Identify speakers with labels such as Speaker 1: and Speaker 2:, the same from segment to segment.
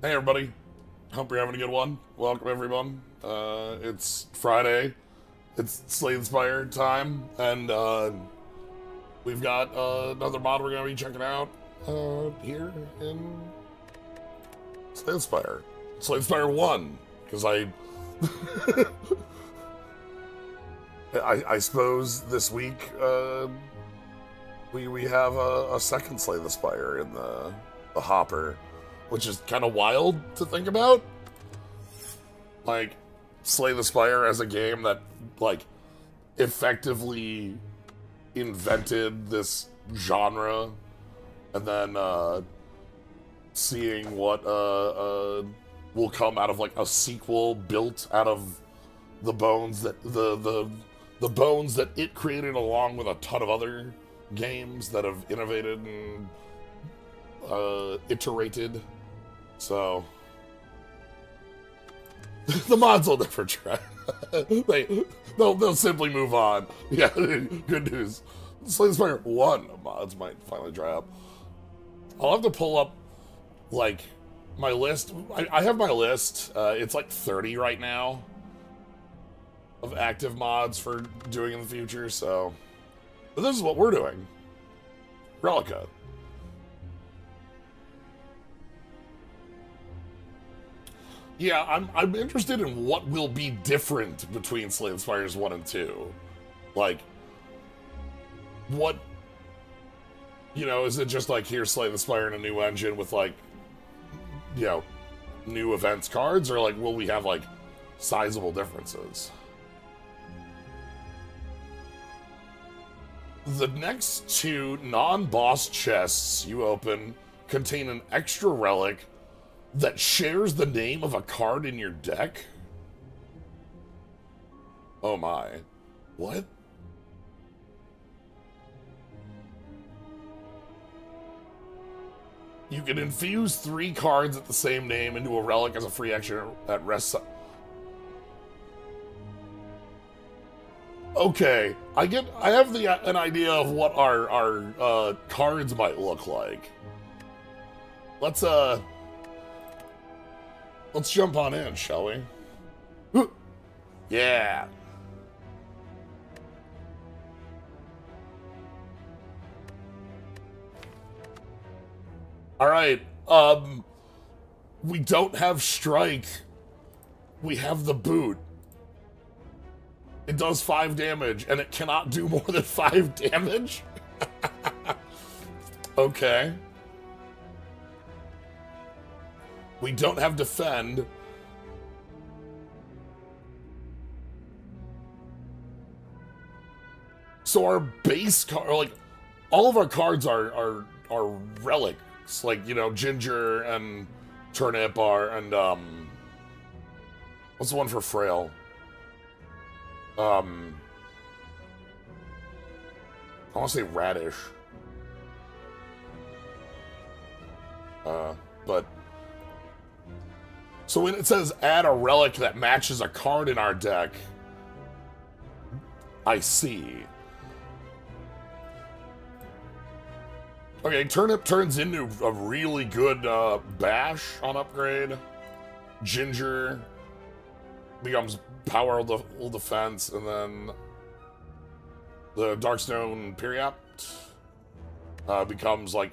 Speaker 1: Hey everybody, hope you're having a good one. Welcome everyone. It's Friday. It's Slay the Spire time, and we've got another mod we're gonna be checking out here in Slay the Spire. Slay the Spire 1, because I suppose this week we have a second Slay the Spire in the hopper, which is kind of wild to think about. Like, Slay the Spire as a game that, like, effectively invented this genre, and then seeing what will come out of, like, a sequel built out of the bones that the bones that it created, along with a ton of other games that have innovated and iterated. So the mods will never try. They'll simply move on. Yeah, good news. Slay the Spire 1 mods might finally dry up. I'll have to pull up, like, my list. I have my list. It's like 30 right now of active mods for doing in the future, so. But this is what we're doing. Relica. Yeah, I'm interested in what will be different between Slay the Spires 1 and 2. Like, what, you know, is it just like, here, Slay the Spire in a new engine with, like, you know, new events cards? Or, like, will we have, like, sizable differences? The next two non-boss chests you open contain an extra relic that shares the name of a card in your deck? Oh my. What? You can infuse 3 cards at the same name into a relic as a free action at rest. Okay, I have an idea of what our cards might look like. Let's jump on in, shall we? Yeah. All right. We don't have strike. We have the boot. It does 5 damage, and it cannot do more than 5 damage? Okay. We don't have defend. So our base card, like, all of our cards are relics. Like, you know, ginger and turnip are, and what's the one for frail? I want to say radish. But so when it says add a relic that matches a card in our deck, I see. Okay, turnip turns into a really good bash on upgrade. Ginger becomes power of the full defense, and then the Darkstone Periapt becomes like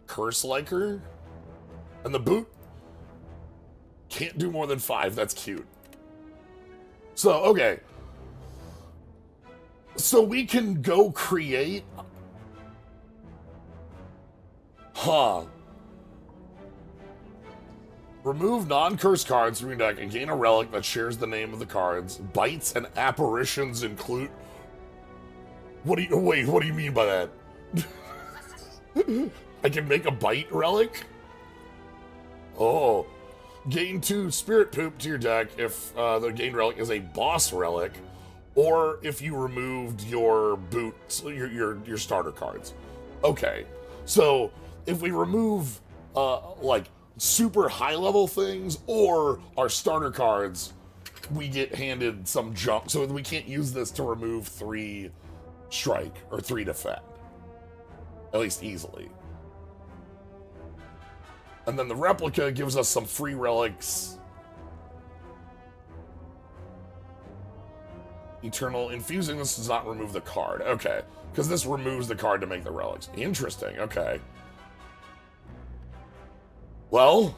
Speaker 1: Curse Liker, and the boot can't do more than 5. That's cute. So, okay. So we can go create... Huh. Remove non-curse cards from your deck and gain a relic that shares the name of the cards. Bites and apparitions include... What do you... Wait, what do you mean by that? I can make a bite relic? Oh. Gain 2 spirit poop to your deck if the gained relic is a boss relic, or if you removed your boots, your starter cards. Okay, so if we remove like super high level things or our starter cards, we get handed some junk. So we can't use this to remove 3 strike or 3 defend, at least easily. And then the replica gives us some free relics. Eternal infusing this does not remove the card. Okay. Because this removes the card to make the relics. Interesting. Okay. Well,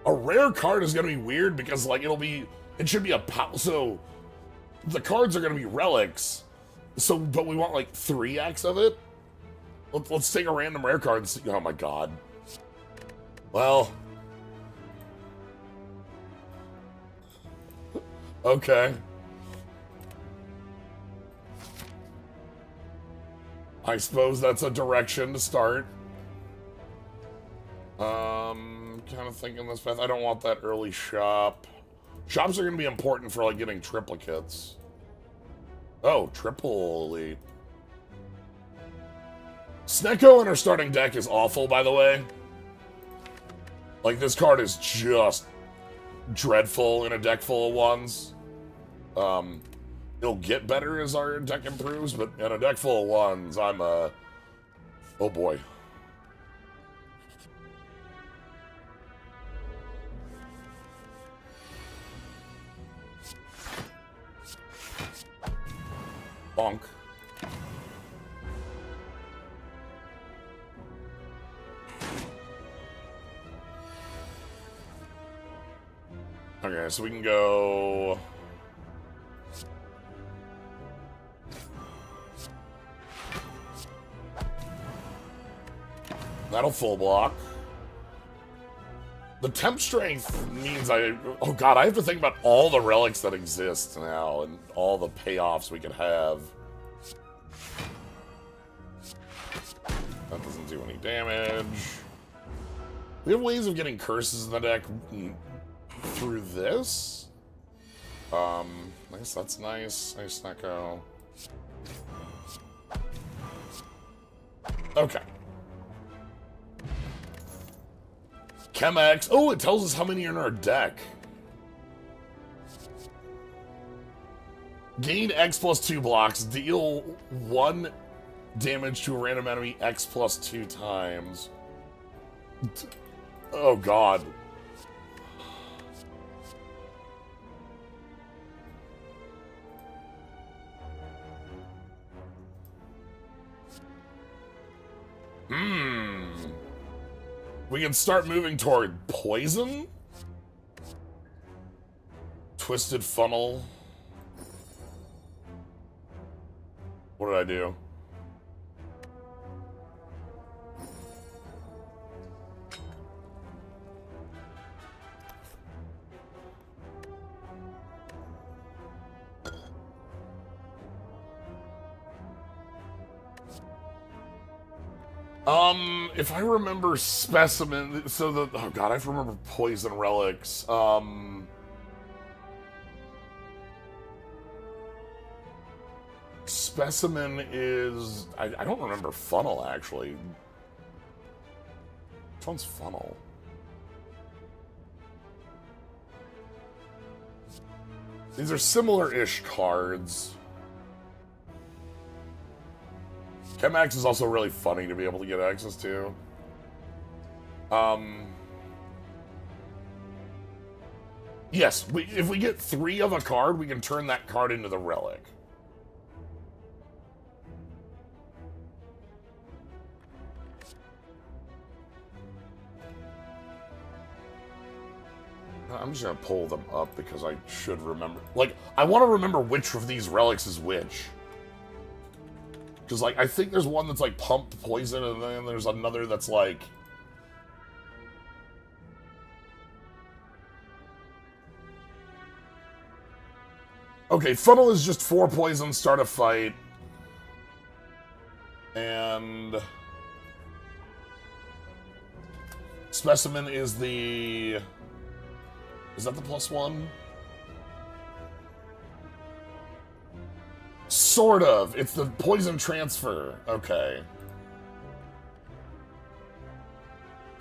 Speaker 1: a rare card is going to be weird because, like, it should be a so the cards are going to be relics. So, but we want like 3x of it. Let's take a random rare card and see. Oh my god. Well. Okay. I suppose that's a direction to start. Kind of thinking this path. I don't want that early shop. Shops are going to be important for, like, getting triplicates. Oh, triple elite. Snecko in our starting deck is awful, by the way. Like, this card is just dreadful in a deck full of ones. It'll get better as our deck improves, but in a deck full of ones, I'm, oh boy. Bonk. Okay, so we can go... That'll full block. The temp strength means oh god, I have to think about all the relics that exist now and all the payoffs we could have. That doesn't do any damage. We have ways of getting curses in the deck through this. I guess that's nice. Nice Snecko. Okay. Chemex. Oh, it tells us how many are in our deck. Gain X plus 2 blocks. Deal 1 damage to a random enemy X plus 2 times. Oh, God. We can start moving toward poison? Twisted funnel. What did I do? If I remember specimen, so oh god, I have to remember poison relics. Specimen is, I don't remember funnel actually. Which one's funnel? These are similar-ish cards. Chemex is also really funny to be able to get access to. Yes, if we get 3 of a card, we can turn that card into the relic. I'm just gonna pull them up because I should remember. Like, I want to remember which of these relics is which. Because, like, I think there's one that's, like, pump poison, and then there's another that's, like... Okay, funnel is just 4 poison, start a fight. And... Specimen is the... Is that the +1? Sort of. It's the poison transfer. Okay.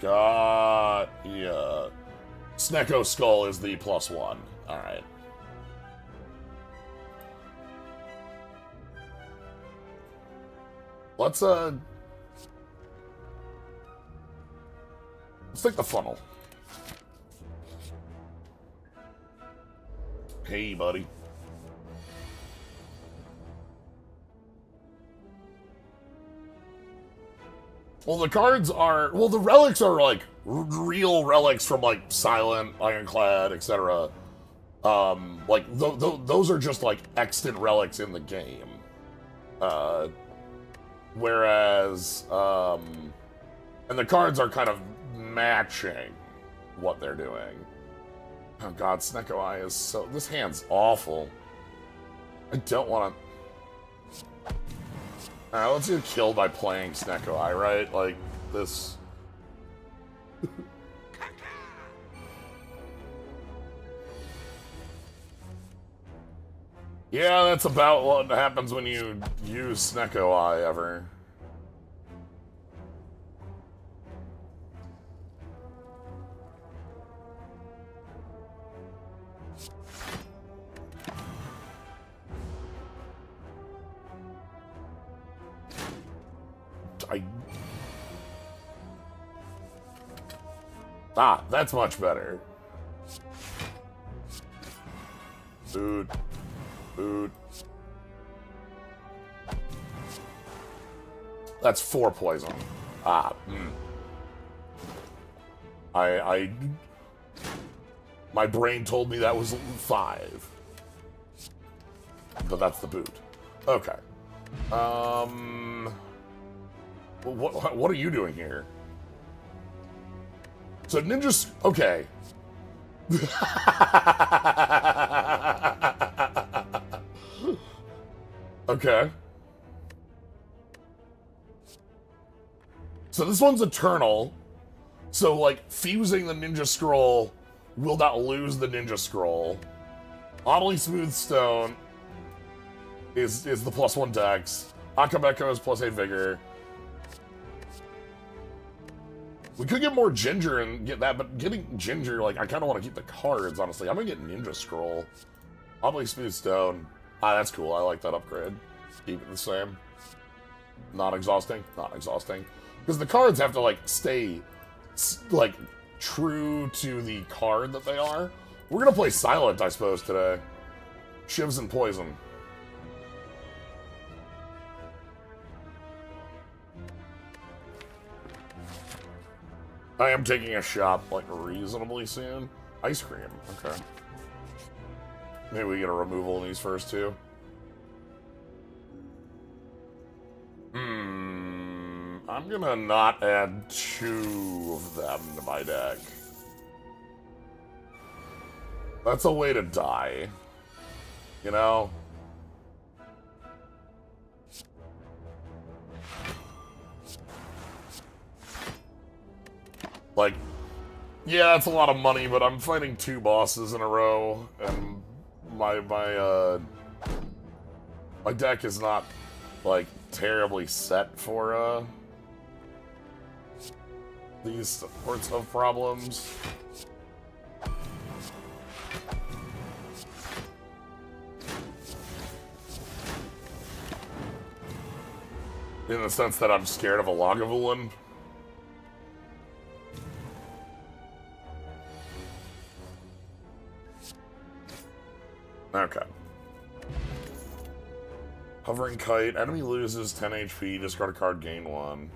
Speaker 1: Got... Yeah. Snecko Skull is the +1. Alright. Let's, Let's take the funnel. Hey, buddy. Well, the cards are... Well, the relics are, like, real relics from, like, Silent, Ironclad, etc. Like, those are just, like, extant relics in the game. Whereas, and the cards are kind of matching what they're doing. Oh god, Snecko Eye is so... This hand's awful. I don't want to... Alright, let's get killed by playing Snecko Eye, right? Like, this... Yeah, that's about what happens when you use Snecko Eye ever. Ah, that's much better. Food. Food. That's 4 poison. Ah, my brain told me that was 5. But that's the boot. Okay. What are you doing here? So ninjas... Okay. Okay. So this one's eternal. So, like, fusing the ninja scroll will not lose the ninja scroll. Oddly Smooth Stone is the +1 dex. Akabeko is +8 vigor. We could get more Ginger and get that, but getting Ginger, like, I kind of want to keep the cards, honestly. I'm going to get Ninja Scroll. Oddly Smooth Stone. Ah, that's cool. I like that upgrade. Keep it the same. Not exhausting? Not exhausting. Because the cards have to, like, stay, like, true to the card that they are. We're going to play Silent, I suppose, today. Shivs and Poison. I am taking a shop, like, reasonably soon. Ice cream, okay. Maybe we get a removal in these first two. I'm gonna not add 2 of them to my deck. That's a way to die. You know? Like, yeah, that's a lot of money, but I'm fighting 2 bosses in a row, and my deck is not, like, terribly set for, these sorts of problems. In the sense that I'm scared of a Lagavulin. Okay. Hovering Kite. Enemy loses 10 HP. Discard a card, gain 1.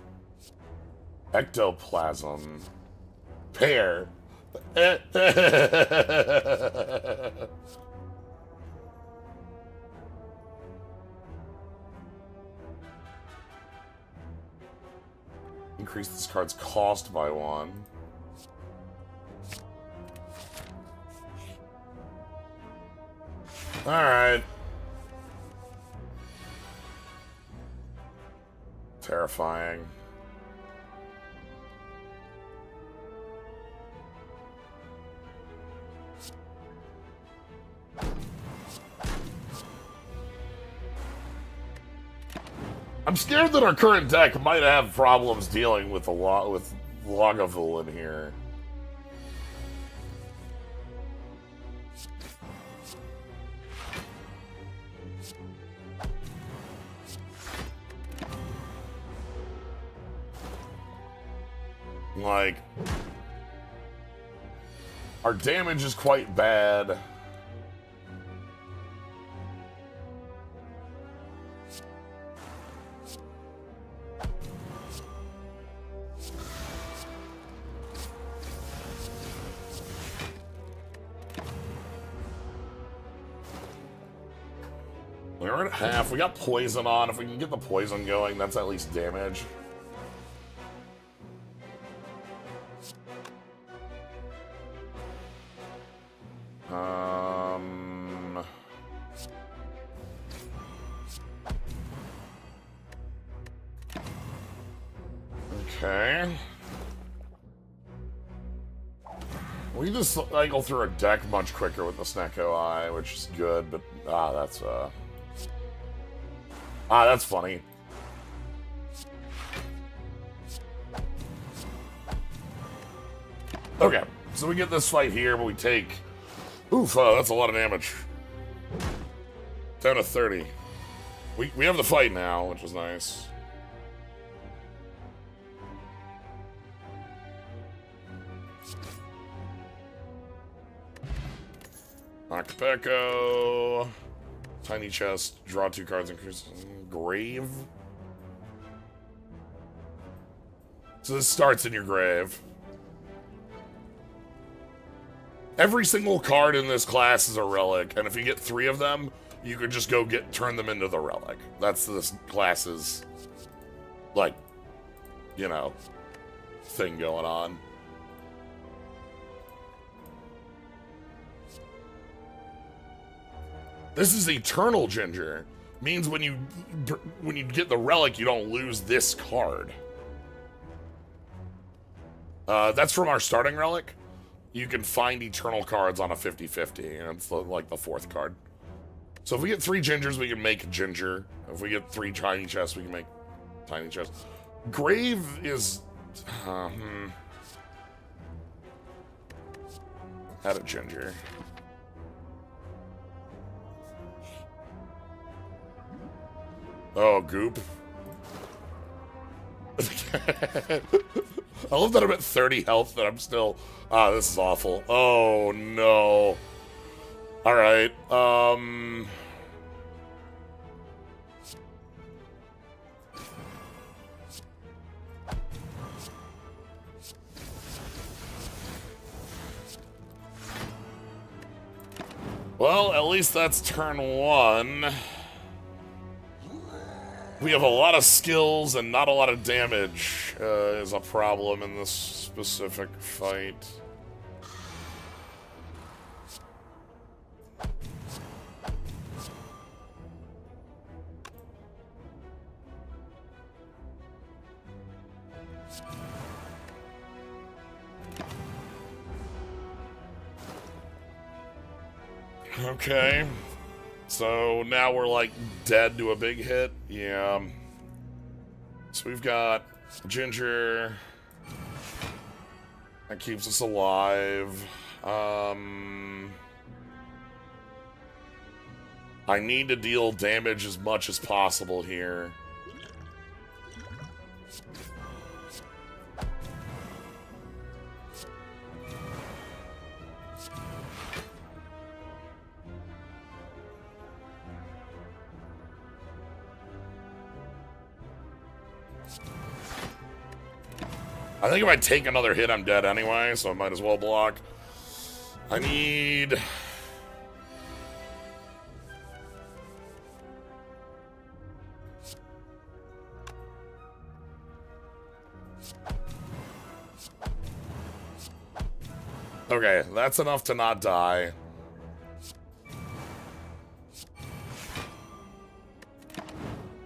Speaker 1: Ectoplasm. Pear. Increase this card's cost by 1. Alright. Terrifying. I'm scared that our current deck might have problems dealing with Lagavulin here. Like, Our damage is quite bad. We're at half. We got poison on. If we can get the poison going, that's at least damage. Okay. We just cycle through our deck much quicker with the Snecko Eye, which is good, but that's funny. Okay, so we get this fight here, but we take... Oof, that's a lot of damage. Down to 30. We have the fight now, which is nice. Octopecco. Tiny chest. Draw 2 cards. Increase. Grave. So this starts in your grave. Every single card in this class is a relic, and if you get 3 of them, you could just go turn them into the relic. That's this class's, like, you know, thing going on. This is Eternal Ginger. Means when you get the relic, you don't lose this card. That's from our starting relic. You can find eternal cards on a 50-50, and it's like the 4th card. So if we get 3 gingers, we can make ginger. If we get 3 tiny chests, we can make tiny chests. Grave is... Add a ginger. Oh, goop. I love that I'm at 30 health, and I'm still... Ah, this is awful. Oh, no. Alright, well, at least that's turn 1. We have a lot of skills and not a lot of damage is a problem in this specific fight. Okay. So now we're like dead to a big hit. Yeah. So we've got Ginger. That keeps us alive. I need to deal damage as much as possible here. I think if I take another hit, I'm dead anyway, so I might as well block. I need... Okay, that's enough to not die.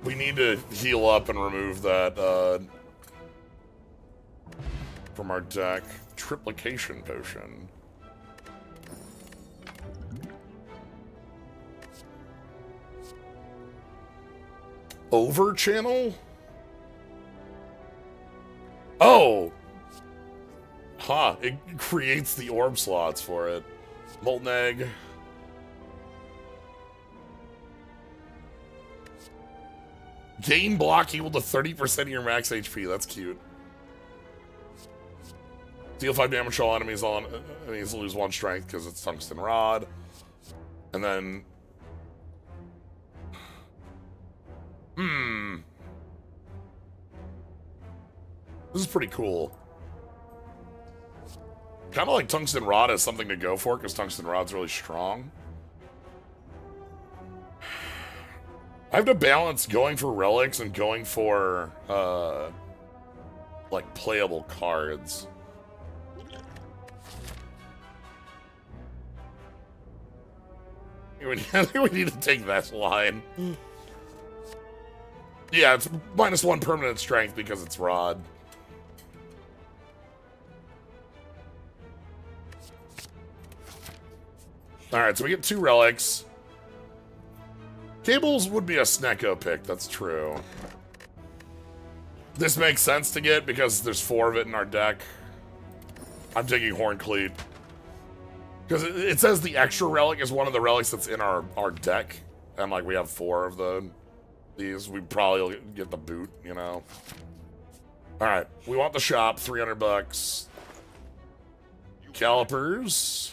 Speaker 1: We need to heal up and remove that, from our deck. Triplication potion. Over channel? Oh! Huh, it creates the orb slots for it. Molten egg. Gain block equal to 30% of your max HP. That's cute. Deal 5 damage to all enemies on enemies lose 1 strength because it's tungsten rod. And then... This is pretty cool. Kind of like tungsten rod as something to go for, because tungsten rod's really strong. I have to balance going for relics and going for, like, playable cards. I think we need to take that line. Yeah, it's -1 permanent strength because it's rod. Alright, so we get 2 relics. Cables would be a Snecko pick, that's true. This makes sense to get because there's 4 of it in our deck. I'm taking Horncleat. Because it says the extra relic is one of the relics that's in our deck. And like we have 4 of these. We probably get the boot, you know. Alright, we want the shop, 300 bucks. Calipers.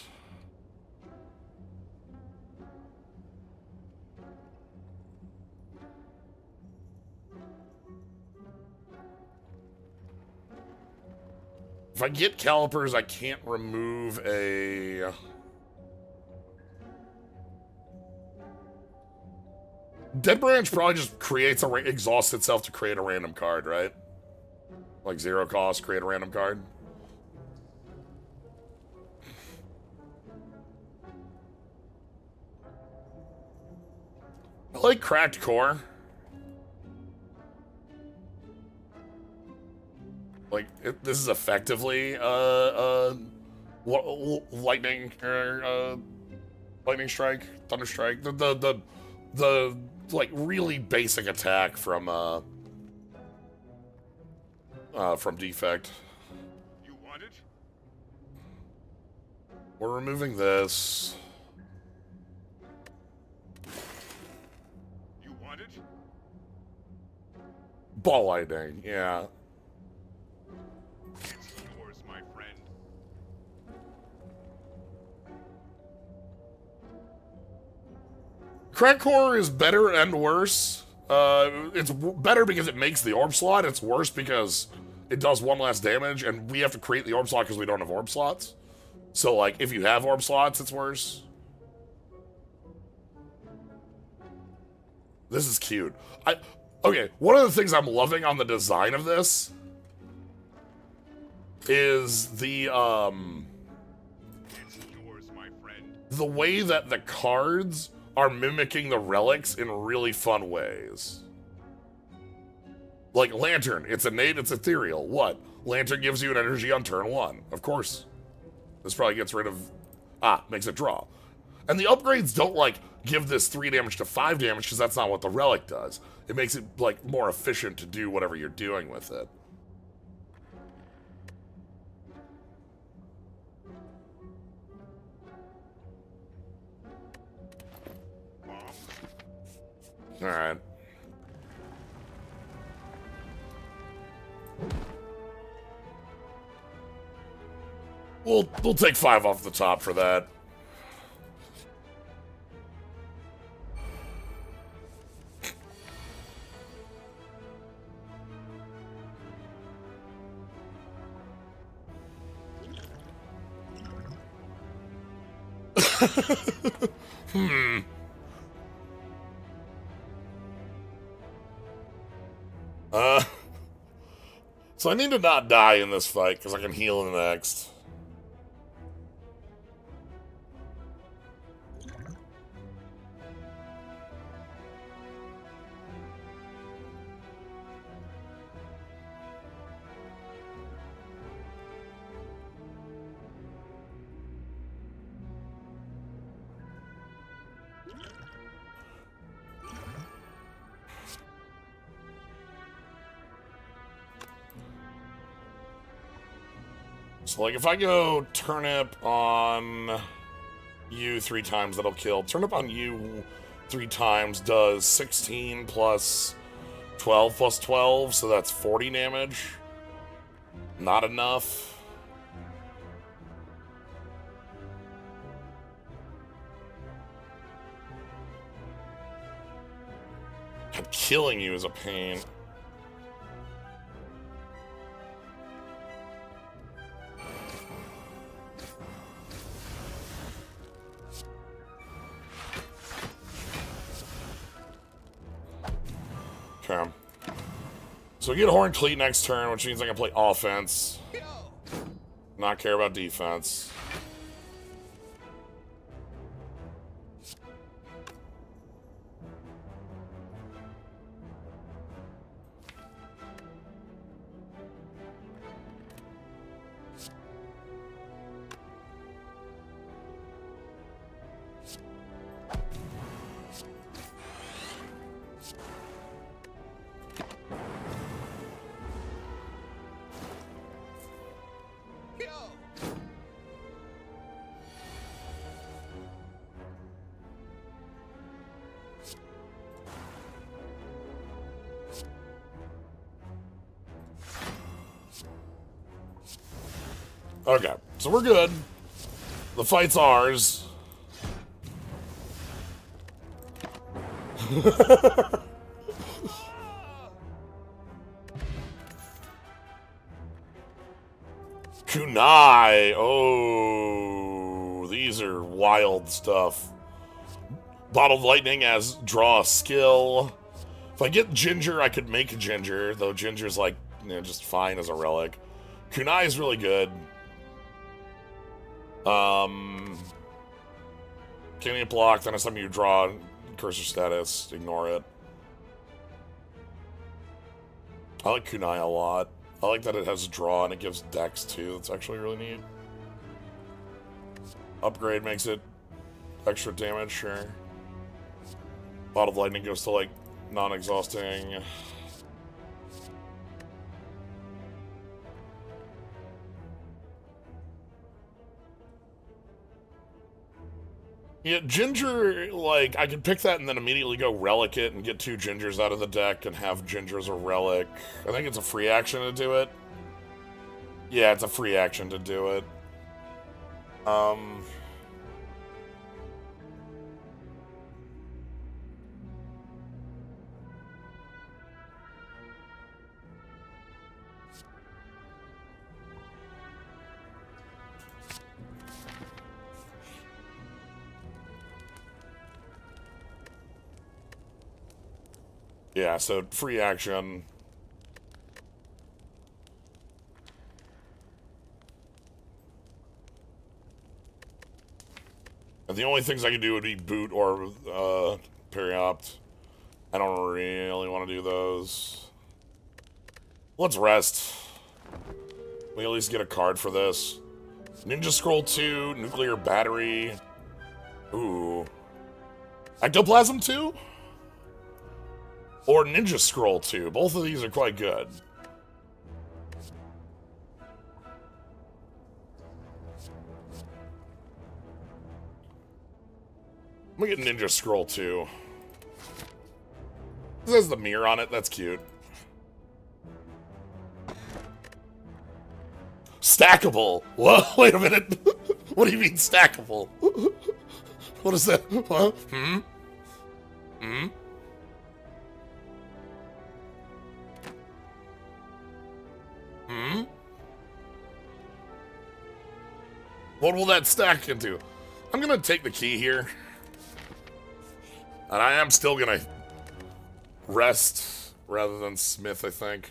Speaker 1: If I get calipers, I can't remove a... Dead Branch probably just creates exhausts itself to create a random card, right? Like 0 cost, create a random card. I like Cracked Core. Like, this is effectively, lightning, lightning strike, thunder strike, the like, really basic attack from Defect.
Speaker 2: You want it?
Speaker 1: We're removing this.
Speaker 2: You want it?
Speaker 1: Ball lightning, yeah. Crack Core is better and worse. It's better because it makes the orb slot. It's worse because it does 1 less damage, and we have to create the orb slot because we don't have orb slots. So, like, if you have orb slots, it's worse. This is cute. Okay, one of the things I'm loving on the design of this is the way that the cards are mimicking the relics in really fun ways. Like Lantern, it's innate, it's ethereal. What? Lantern gives you an energy on turn 1. Of course. This probably gets rid of... makes it draw. And the upgrades don't, like, give this 3 damage to 5 damage, because that's not what the relic does. It makes it, like, more efficient to do whatever you're doing with it. Alright. We'll take 5 off the top for that. So I need to not die in this fight, because I can heal in the next. So, like, if I go turnip on you 3 times, that'll kill. Turnip on you 3 times does 16 plus 12 plus 12, so that's 40 damage. Not enough. killing you is a pain. Okay. So we get Horn Cleat next turn, which means I can play offense. Not care about defense. Okay, so we're good. The fight's ours. Kunai! Oh, these are wild stuff. Bottled Lightning as draw a skill. If I get Ginger, I could make Ginger, though Ginger's like, you know, just fine as a relic. Kunai is really good. Can't get blocked, then it's time you draw cursor status, ignore it. I like Kunai a lot. I like that it has draw and it gives dex too, that's actually really neat. Upgrade makes it extra damage, sure. Bottled Lightning goes to like non-exhausting. Yeah, Ginger, like, I could pick that and then immediately go relic it and get 2 Gingers out of the deck and have Ginger as a relic. I think it's a free action to do it. Yeah, it's a free action to do it. Yeah, so free action. And the only things I can do would be boot or periopt. I don't really want to do those. Let's rest. We at least get a card for this. Ninja Scroll 2, Nuclear Battery. Ooh. Ectoplasm 2? Or Ninja Scroll 2. Both of these are quite good. I'm gonna get Ninja Scroll 2. This has the mirror on it. That's cute. Stackable. Whoa, wait a minute. What do you mean stackable? What is that? Huh? What will that stack into? I'm gonna take the key here. And I am still gonna rest rather than Smith, I think.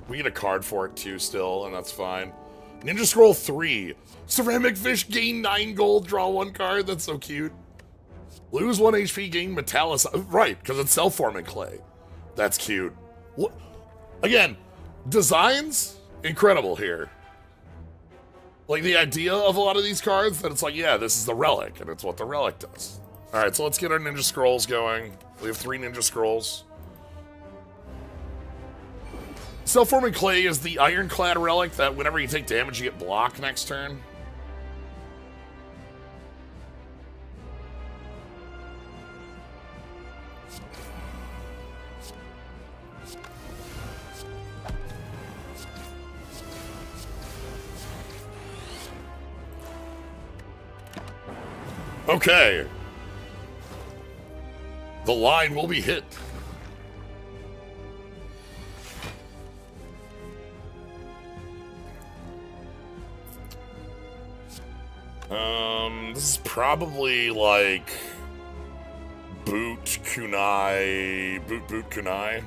Speaker 1: We get a card for it too still, and that's fine. Ninja Scroll 3. Ceramic Fish, gain 9 gold, draw 1 card. That's so cute. Lose 1 HP, gain Metallic. Right, because it's self-forming clay. That's cute. What? Again, designs, incredible here. Like, the idea of a lot of these cards, that it's like, yeah, this is the relic, and it's what the relic does. Alright, so let's get our Ninja Scrolls going. We have 3 Ninja Scrolls. Self-forming clay is the ironclad relic that whenever you take damage, you get blocked next turn. Okay. The line will be hit. This is probably like boot kunai, boot kunai.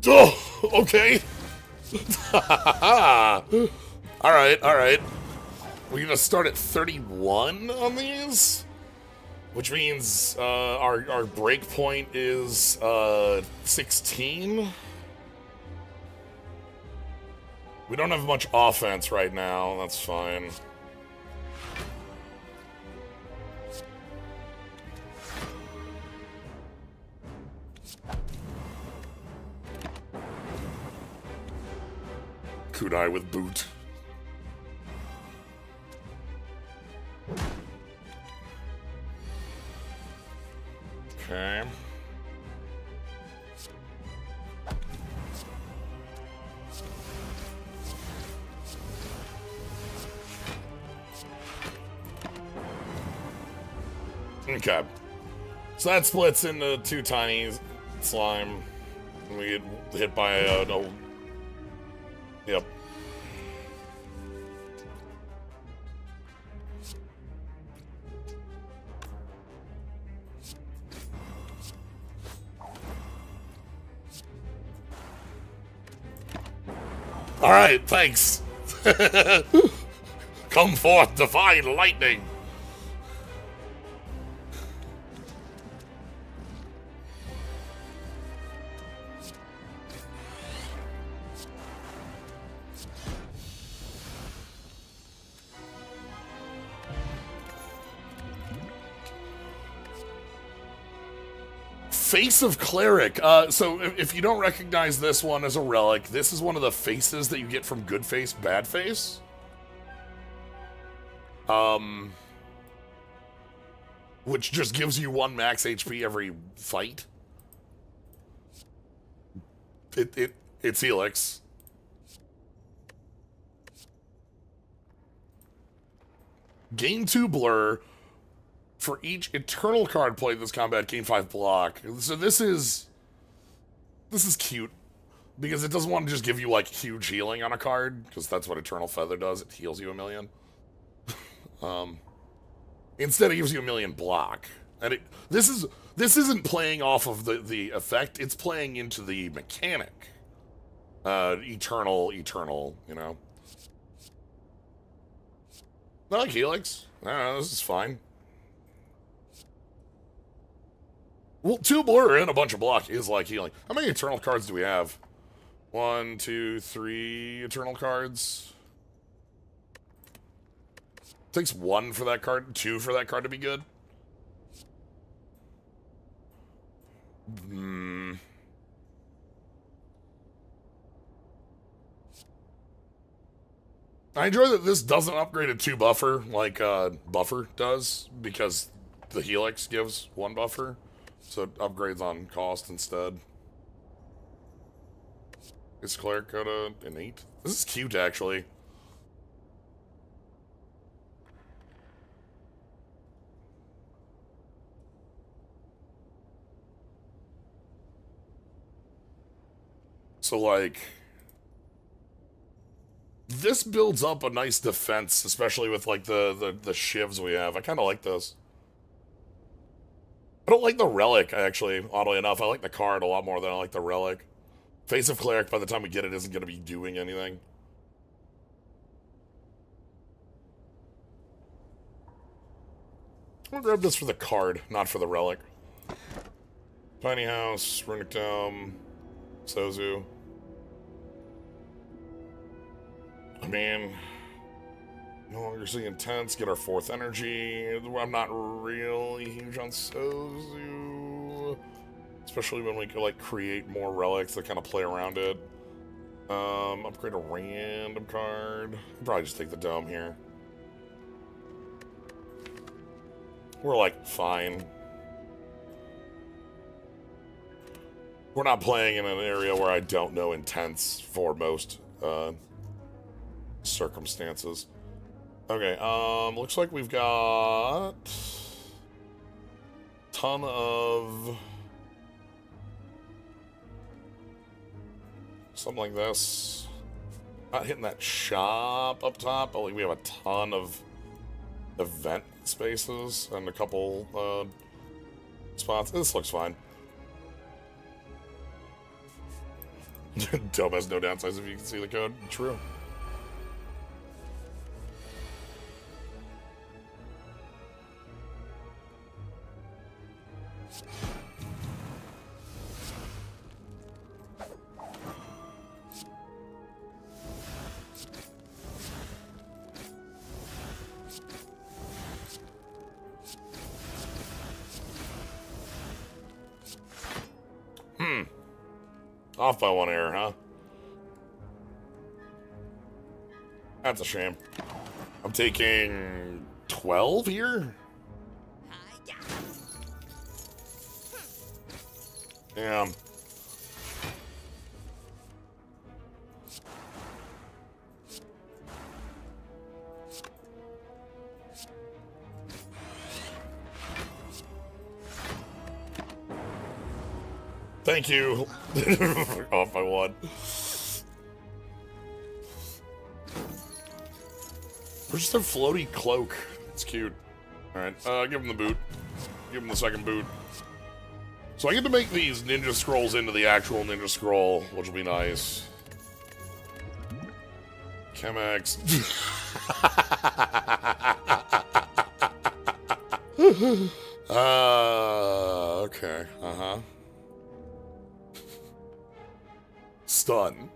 Speaker 1: Oh, okay. All right. We're gonna start at 31 on these, which means our break point is 16. We don't have much offense right now. That's fine. Kunai with boot. Okay. Okay. So that splits into two tiny slime. And we get hit by a yep. Alright, thanks. Come forth, divine lightning. Face of Cleric. So if you don't recognize this one as a relic, this is one of the faces that you get from Good Face, Bad Face. Which just gives you 1 max HP every fight. It's Helix. Gain 2 blur. For each eternal card played in this combat, gain 5 block. So this is cute. Because it doesn't want to just give you, like, huge healing on a card. Because that's what Eternal Feather does. It heals you 1,000,000. Instead, it gives you 1,000,000 block. And this isn't playing off of the effect. It's playing into the mechanic. Eternal, you know. I like Helix. I don't know, this is fine. Well, 2 blur and a bunch of block is like healing. How many Eternal cards do we have? 1, 2, 3 Eternal cards. Takes 1 for that card, 2 for that card to be good. I enjoy that this doesn't upgrade a 2 buffer like Buffer does, because the Helix gives 1 buffer. So it upgrades on cost instead. Is Cleric got an 8? This is cute, actually. So, like, this builds up a nice defense, especially with, like, the shivs we have. I kind of like this. I don't like the relic, actually, oddly enough. I like the card a lot more than I like the relic. Face of Cleric, by the time we get it, isn't going to be doing anything. I'll grab this for the card, not for the relic. Tiny House, Runic Dome, Sozu. I mean, no longer seeing intense, get our 4th energy. I'm not really huge on Sozu. Especially when we could, like, create more relics that kind of play around it. Upgrade a random card. I'll probably just take the Dome here. We're, like, fine. We're not playing in an area where I don't know intense for most, circumstances. Okay, looks like we've got ton of something like this. Not hitting that shop up top, but like we have a ton of event spaces and a couple spots. This looks fine. Dome has no downsides if you can see the code. True. Off by 1 error, huh? That's a shame. I'm taking 12 here? Damn. Thank you. Off by 1. We're just a floaty cloak. It's cute. Alright, give him the boot. Give him the second boot. So I get to make these ninja scrolls into the actual ninja scroll, which will be nice. Chemex. Okay. Uh-huh. Stun.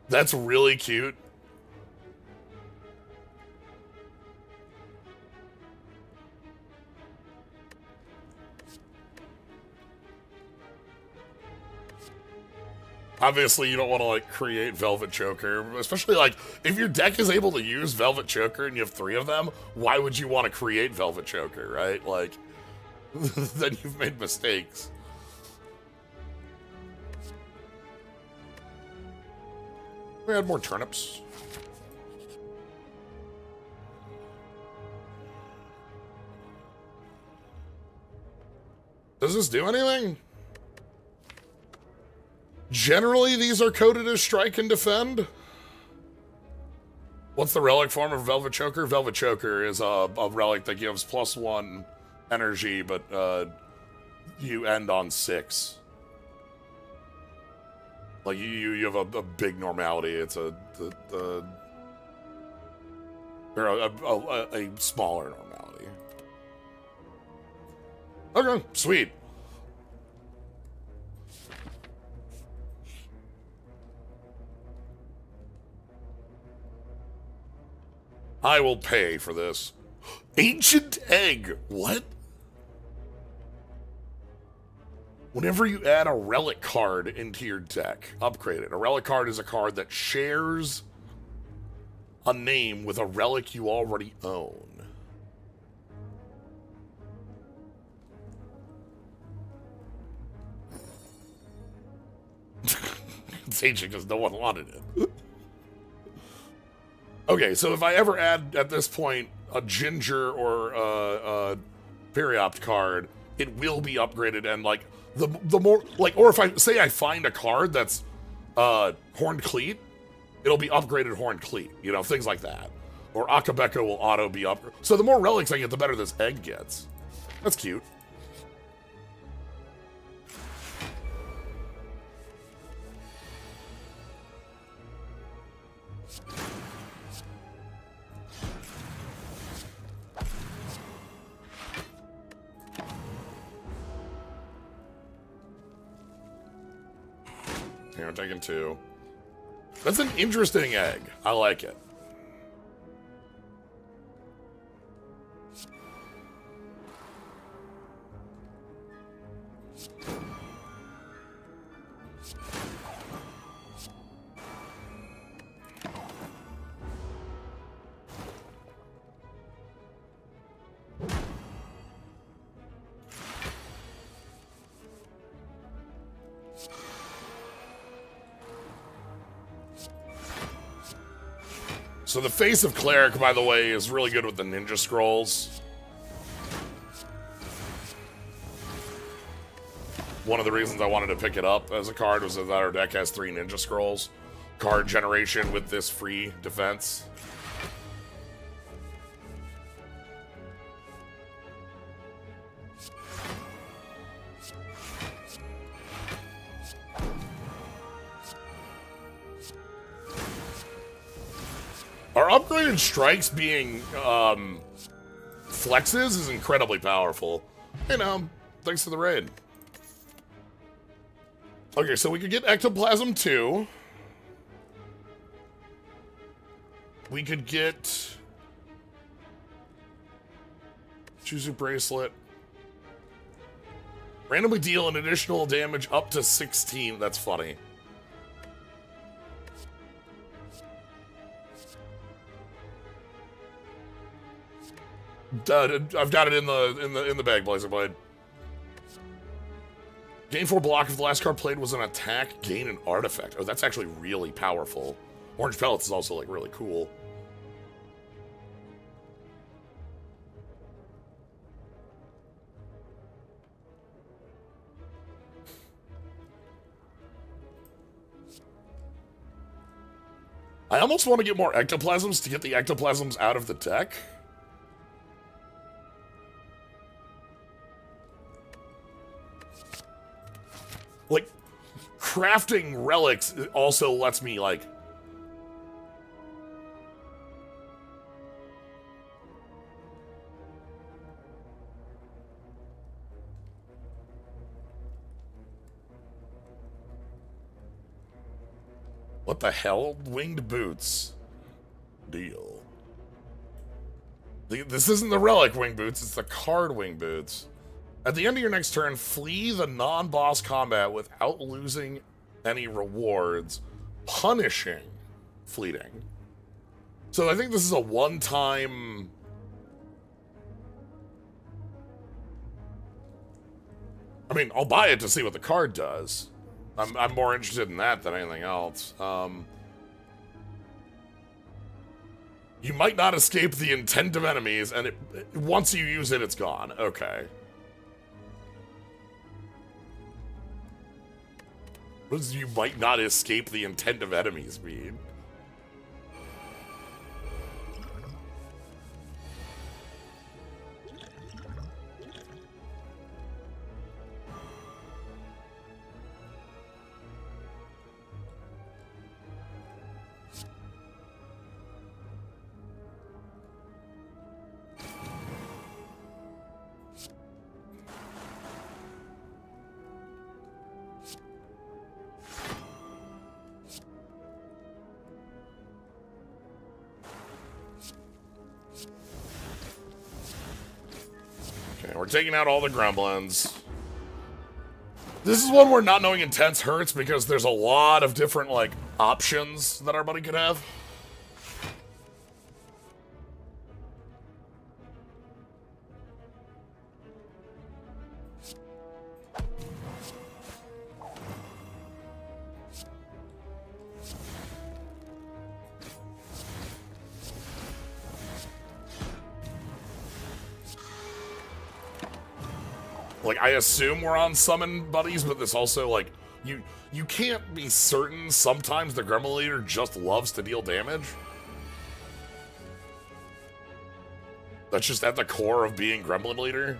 Speaker 1: That's really cute. Obviously, you don't want to, like, create Velvet Choker. Especially, like, if your deck is able to use Velvet Choker and you have 3 of them, why would you want to create Velvet Choker, right? Like, then you've made mistakes. We had more turnips. Does this do anything? Generally, these are coded as strike and defend. What's the relic form of Velvet Choker? Velvet Choker is a relic that gives +1 energy, but you end on 6. Like you have a big normality. It's a smaller normality. Okay, sweet. I will pay for this. Ancient Egg. What? Whenever you add a relic card into your deck, upgrade it. A relic card is a card that shares a name with a relic you already own. It's ancient because no one wanted it. Okay, so if I ever add, at this point, a Ginger or a Periopt card, it will be upgraded, and, like, the more, like, or if I, say I find a card that's Horned Cleat, it'll be upgraded Horned Cleat, you know, things like that. Or Akabeko will auto be upgraded. So the more relics I get, the better this egg gets. That's cute. Here, I'm taking 2. That's an interesting egg. I like it. So the Face of Cleric, by the way, is really good with the Ninja Scrolls. One of the reasons I wanted to pick it up as a card was that our deck has 3 Ninja Scrolls. Card generation with this free defense. Our upgraded strikes being flexes is incredibly powerful. Hey, now, thanks for the raid. Okay, so we could get Ectoplasm 2. We could get Chuzu Bracelet. Randomly deal an additional damage up to 16. That's funny. I've got it in the bag, Blazer Blade. Gain 4 block if the last card played was an attack, gain an artifact. Oh, that's actually really powerful. Orange Pellets is also, like, really cool. I almost want to get more Ectoplasms to get the Ectoplasms out of the deck. Like, crafting relics also lets me, like... What the hell? Winged Boots. Deal. This isn't the relic Winged Boots, it's the card Winged Boots. At the end of your next turn, flee the non-boss combat without losing any rewards, punishing fleeting. So I think this is a one-time... I mean, I'll buy it to see what the card does. I'm more interested in that than anything else. You might not escape the intent of enemies, and once you use it, it's gone. Okay. What does you might not escape the intent of enemies mean? We're taking out all the gremlins. This is one where not knowing intents hurts because there's a lot of different, like, options that our buddy could have. Like, I assume we're on summon buddies, but this also, like, you can't be certain. Sometimes the Gremlin Leader just loves to deal damage. That's just at the core of being Gremlin Leader.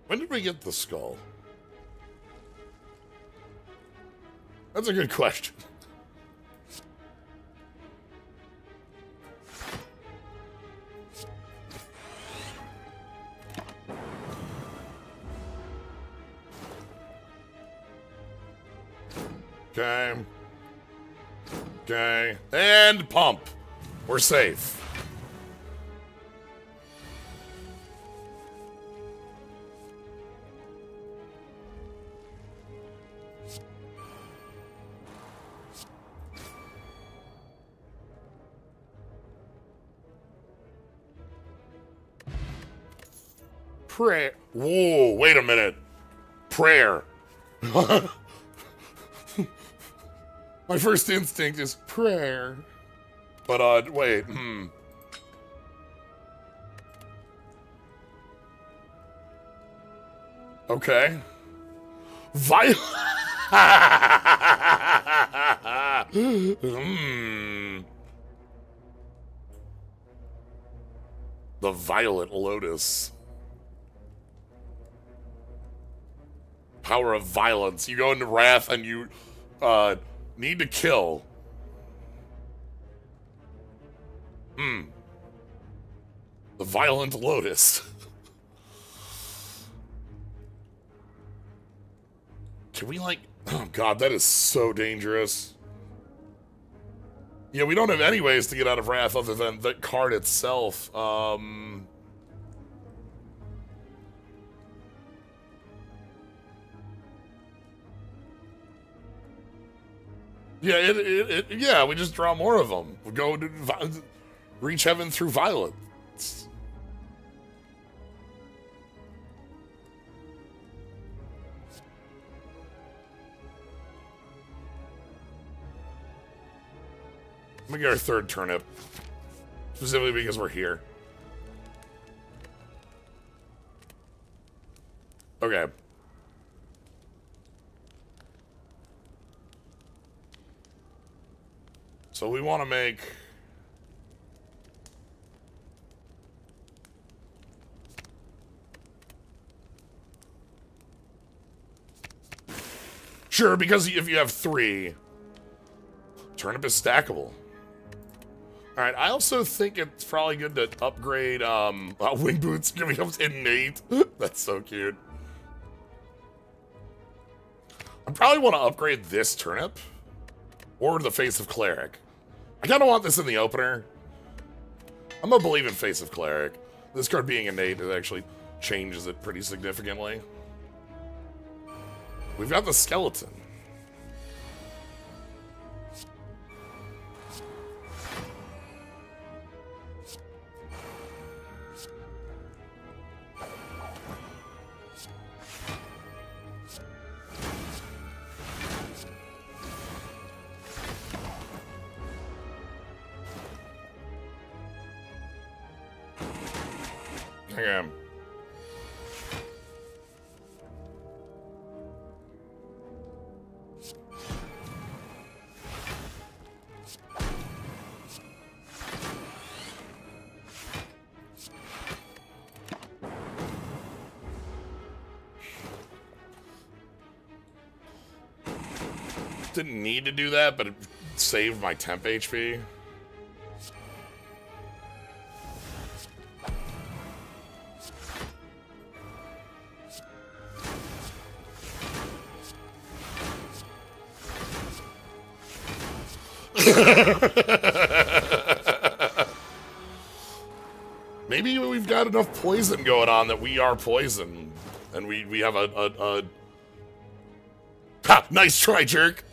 Speaker 1: When did we get the skull? That's a good question. Okay. Okay. And pump. We're safe. Prayer. Whoa, wait a minute. Prayer. My first instinct is prayer. But, wait, Okay. The Violet Lotus. Power of violence. You go into wrath and you, need to kill. The Violent Lotus. Can we, like... Oh, God, that is so dangerous. Yeah, we don't have any ways to get out of Wrath other than the card itself. Yeah, yeah, we just draw more of them. We go to reach heaven through violence. Let me get our third turnip. Specifically because we're here. Okay. So we want to make... Sure, because if you have 3, turnip is stackable. Alright, I also think it's probably good to upgrade, wing boots becomes innate. That's so cute. I probably want to upgrade this turnip. Or the Face of Cleric. I kind of want this in the opener. I'm gonna believe in Face of Cleric. This card being innate, it actually changes it pretty significantly. We've got the skeleton. Okay. Didn't need to do that, but it saved my temp HP. Maybe we've got enough poison going on that we are poison. And we have a... Ha! Nice try, jerk!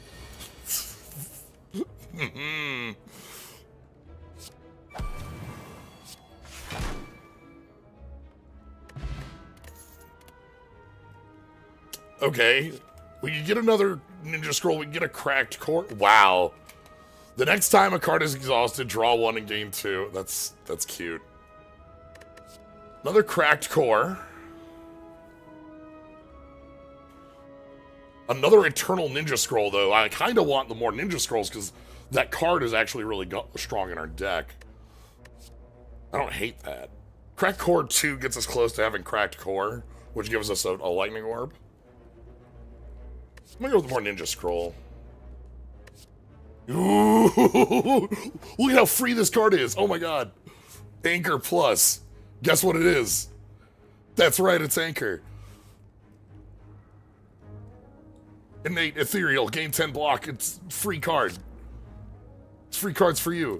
Speaker 1: Okay. We can get another Ninja Scroll. We can get a cracked core. Wow. The next time a card is exhausted, draw 1 and gain 2. That's cute. Another cracked core. Another Eternal Ninja Scroll, though. I kind of want the more Ninja Scrolls because that card is actually really strong in our deck. I don't hate that. Cracked Core 2 gets us close to having Cracked Core, which gives us a Lightning Orb. I'm gonna go with more Ninja Scroll. Ooh, look at how free this card is. Oh my god. Anchor Plus. Guess what it is? That's right, it's Anchor. Innate Ethereal, gain 10 block. It's free card. It's free cards for you.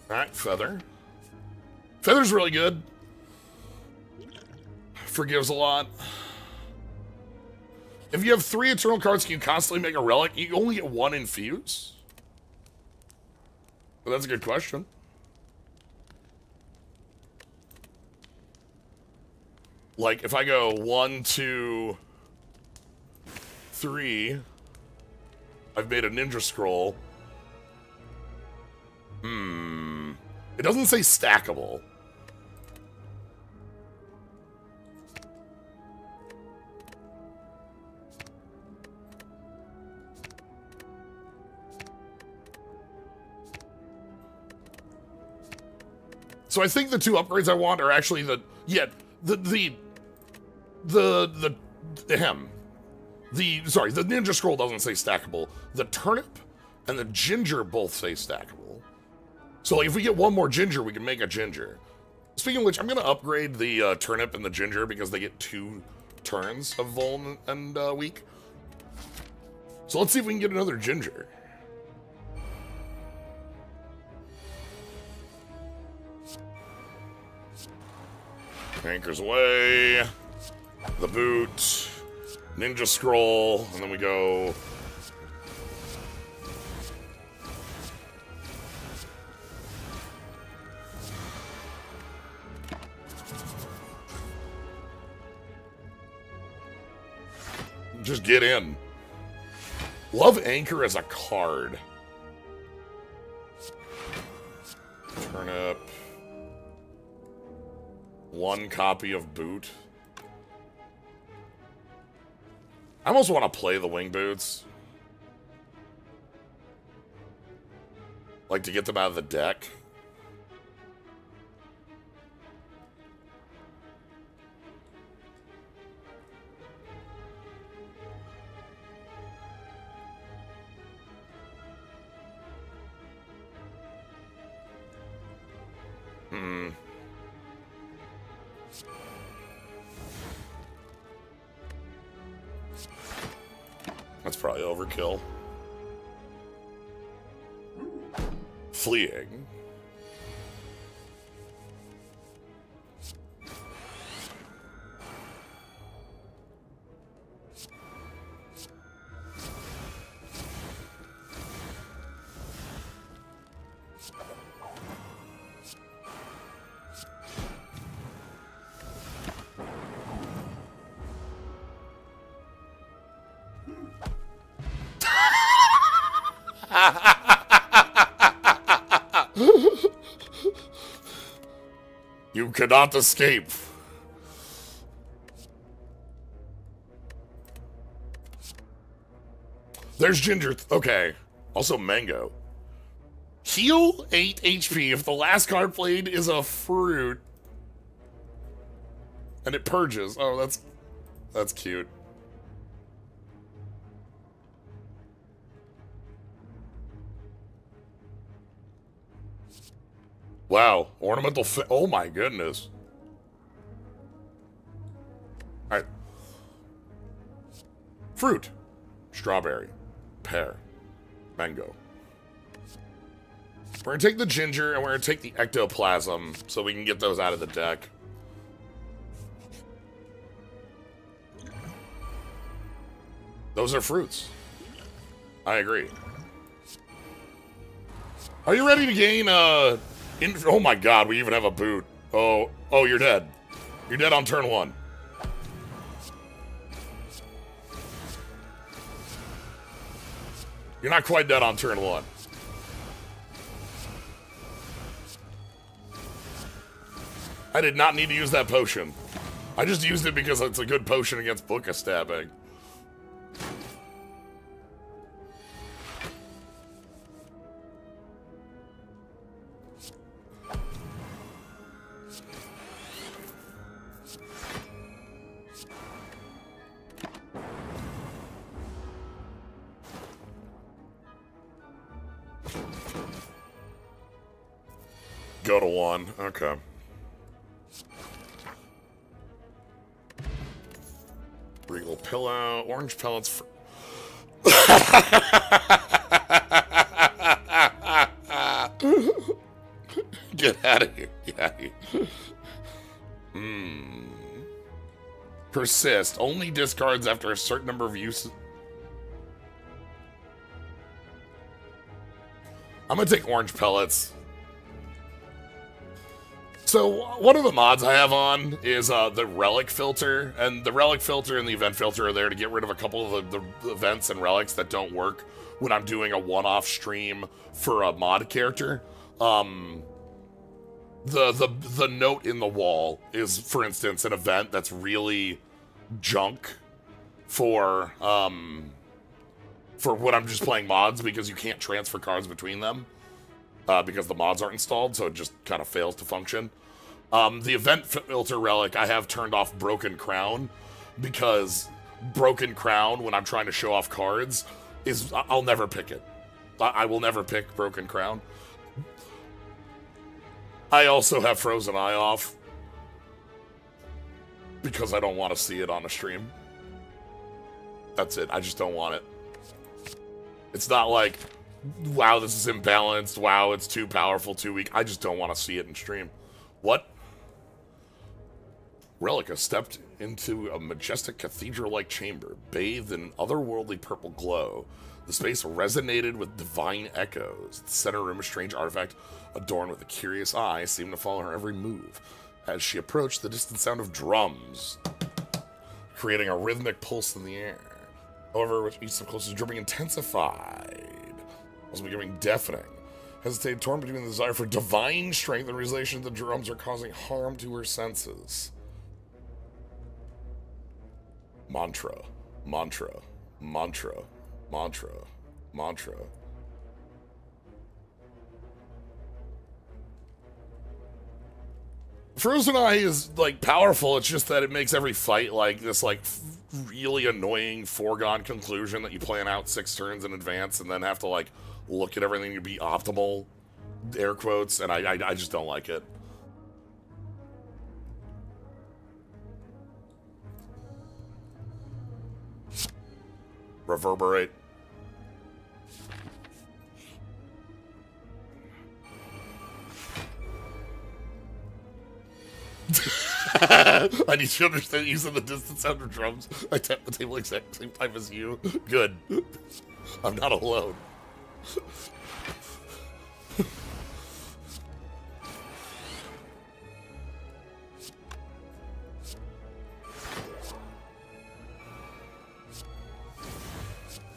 Speaker 1: Alright, Feather. Feather's really good. Forgives a lot. If you have 3 Eternal cards, can you constantly make a Relic? You only get 1 Infuse? Well, that's a good question. Like, if I go 1, 2, 3, I've made a ninja scroll. It doesn't say stackable. So I think the two upgrades I want are actually the ninja scroll doesn't say stackable. The turnip and the ginger both say stackable. So like if we get one more ginger, we can make a ginger. Speaking of which, I'm gonna upgrade the turnip and the ginger because they get 2 turns of Vuln and weak. So let's see if we can get another ginger. Anchors away, the boot, ninja scroll, and then we go. Just get in. Love Anchor as a card. Turnip. 1 copy of boot. I almost want to play the wing boots. Like to get them out of the deck. That's probably overkill. Fleeing. You cannot escape. There's ginger. Okay. Also mango. Heal 8 HP if the last card played is a fruit. And it purges. Oh, that's cute. Wow, ornamental oh my goodness. Alright. Fruit. Strawberry. Pear. Mango. We're gonna take the ginger and we're gonna take the ectoplasm so we can get those out of the deck. Those are fruits. I agree. Are you ready to gain, oh my god, we even have a boot. Oh, you're dead. You're dead on turn 1. You're not quite dead on turn 1. I did not need to use that potion. I just used it because it's a good potion against Booka stabbing. Go to 1. Okay. Regal pillow. Orange pellets for... Get out of here. Get out of here. Persist. Only discards after a certain number of uses. I'm gonna take orange pellets. So one of the mods I have on is the relic filter, and the relic filter and the event filter are there to get rid of a couple of the events and relics that don't work when I'm doing a one-off stream for a mod character. The note in the wall is, for instance, an event that's really junk for when I'm just playing mods, because you can't transfer cards between them because the mods aren't installed, so it just kind of fails to function. The event filter relic, I have turned off Broken Crown, because Broken Crown, when I'm trying to show off cards, I'll never pick it. I will never pick Broken Crown. I also have Frozen Eye off, because I don't want to see it on a stream. That's it. I just don't want it. It's not like, wow, this is imbalanced. Wow, it's too powerful, too weak. I just don't want to see it in stream. What? Relica stepped into a majestic cathedral-like chamber, bathed in an otherworldly purple glow. The space resonated with divine echoes. The center room, a strange artifact adorned with a curious eye, seemed to follow her every move. As she approached, the distant sound of drums, creating a rhythmic pulse in the air. However, with each step closer, the drumming intensified, also becoming deafening. Hesitated, torn between the desire for divine strength and realization that the drums are causing harm to her senses. Mantra, mantra, mantra, mantra, mantra. Frozen Eye is, like, powerful. It's just that it makes every fight, like, this, like, really annoying foregone conclusion that you plan out 6 turns in advance and then have to, like, look at everything to be optimal, air quotes, and I just don't like it. Reverberate. I need to understand using the distant sound of drums. I tap the table exact same time as you. Good. I'm not alone.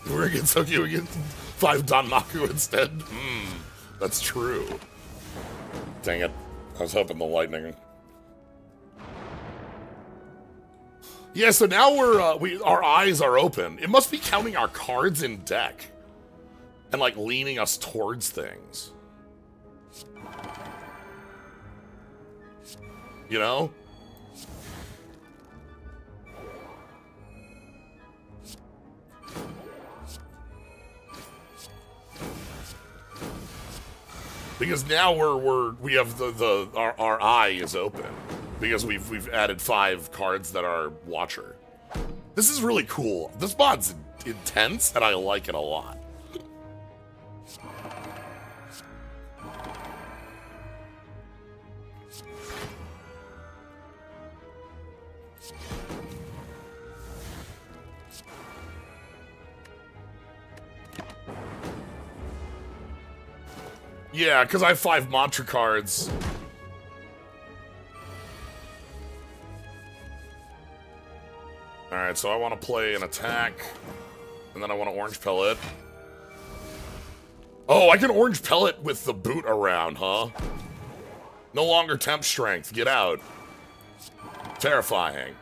Speaker 1: We're against Tokyo against 5 Danmaku instead. That's true. Dang it. I was hoping the lightning. Yeah, so now our eyes are open. It must be counting our cards in deck and, like, leaning us towards things. You know? Because now we have our eye is open. Because we've added 5 cards that are Watcher. This is really cool. This mod's intense, and I like it a lot. Yeah, because I have 5 mantra cards. Alright, so I want to play an attack, and then I want to orange pellet. Oh, I can orange pellet with the boot around, huh? No longer temp strength. Get out. Terrifying.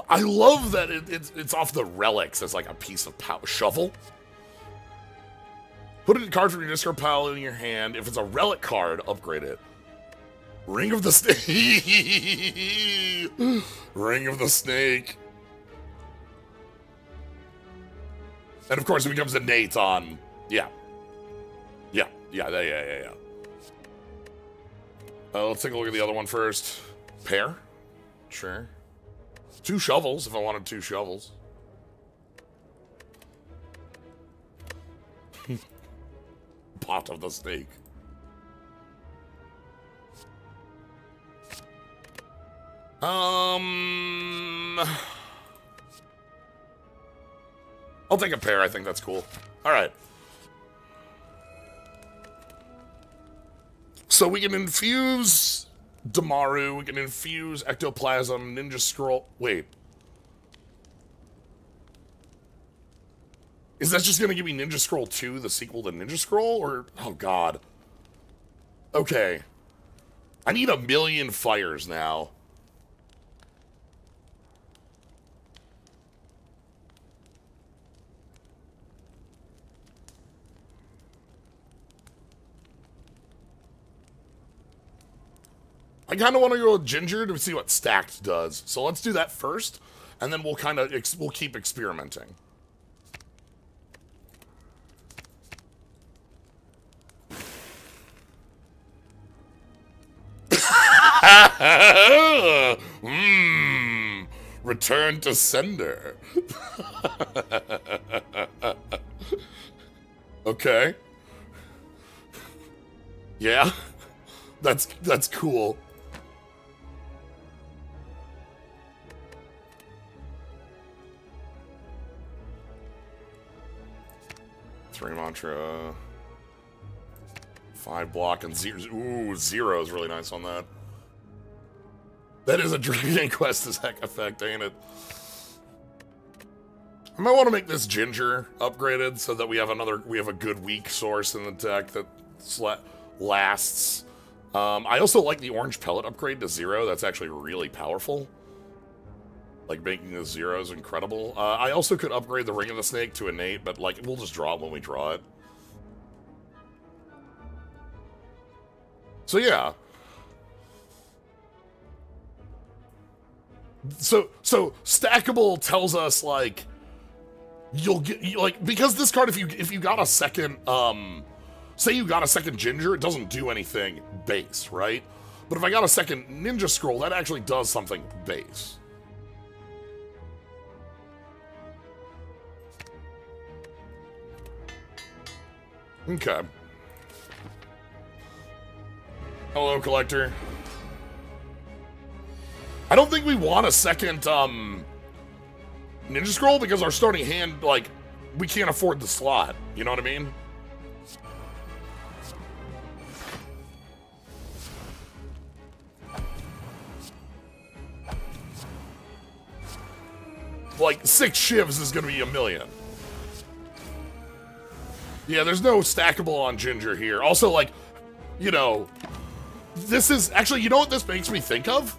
Speaker 1: I love that it's off the relics as like a piece of shovel. Put a card from your discard pile in your hand. If it's a relic card, upgrade it. Ring of the Snake. Ring of the Snake. And of course it becomes innate on... Yeah. Yeah. Let's take a look at the other one first. Pear? Sure. 2 shovels, if I wanted 2 shovels. Pot of the Snake. I'll take a pair. I think that's cool. All right. So we can infuse Damaru, we can infuse Ectoplasm, Ninja Scroll. Wait. Is that just going to give me Ninja Scroll 2, the sequel to Ninja Scroll? Or, oh god. Okay. I need 1,000,000 fires now. I kind of want to go with Ginger to see what Stacked does. So let's do that first, and then we'll kind of we'll keep experimenting. Return to sender. Okay. Yeah. That's cool. Three mantra. 5 block and 0. Ooh, 0 is really nice on that. That is a Dragon Quest as heck effect, ain't it? I might want to make this Ginger upgraded so that we have a good weak source in the deck that lasts. I also like the orange pellet upgrade to 0. That's actually really powerful. Like, making the 0s incredible. I also could upgrade the Ring of the Snake to innate, but, like, we'll just draw it when we draw it. So, yeah. So stackable tells us, like, you'll get, like, because this card, if you got a second, say you got a second Ginger, it doesn't do anything base, right? But if I got a second Ninja Scroll, that actually does something base. Okay. Hello, Collector. I don't think we want a second, Ninja Scroll because our starting hand, like, we can't afford the slot. You know what I mean? Like, 6 shivs is gonna be 1,000,000. Yeah, there's no stackable on Ginger here. Also, like, you know, this is, actually, you know what this makes me think of?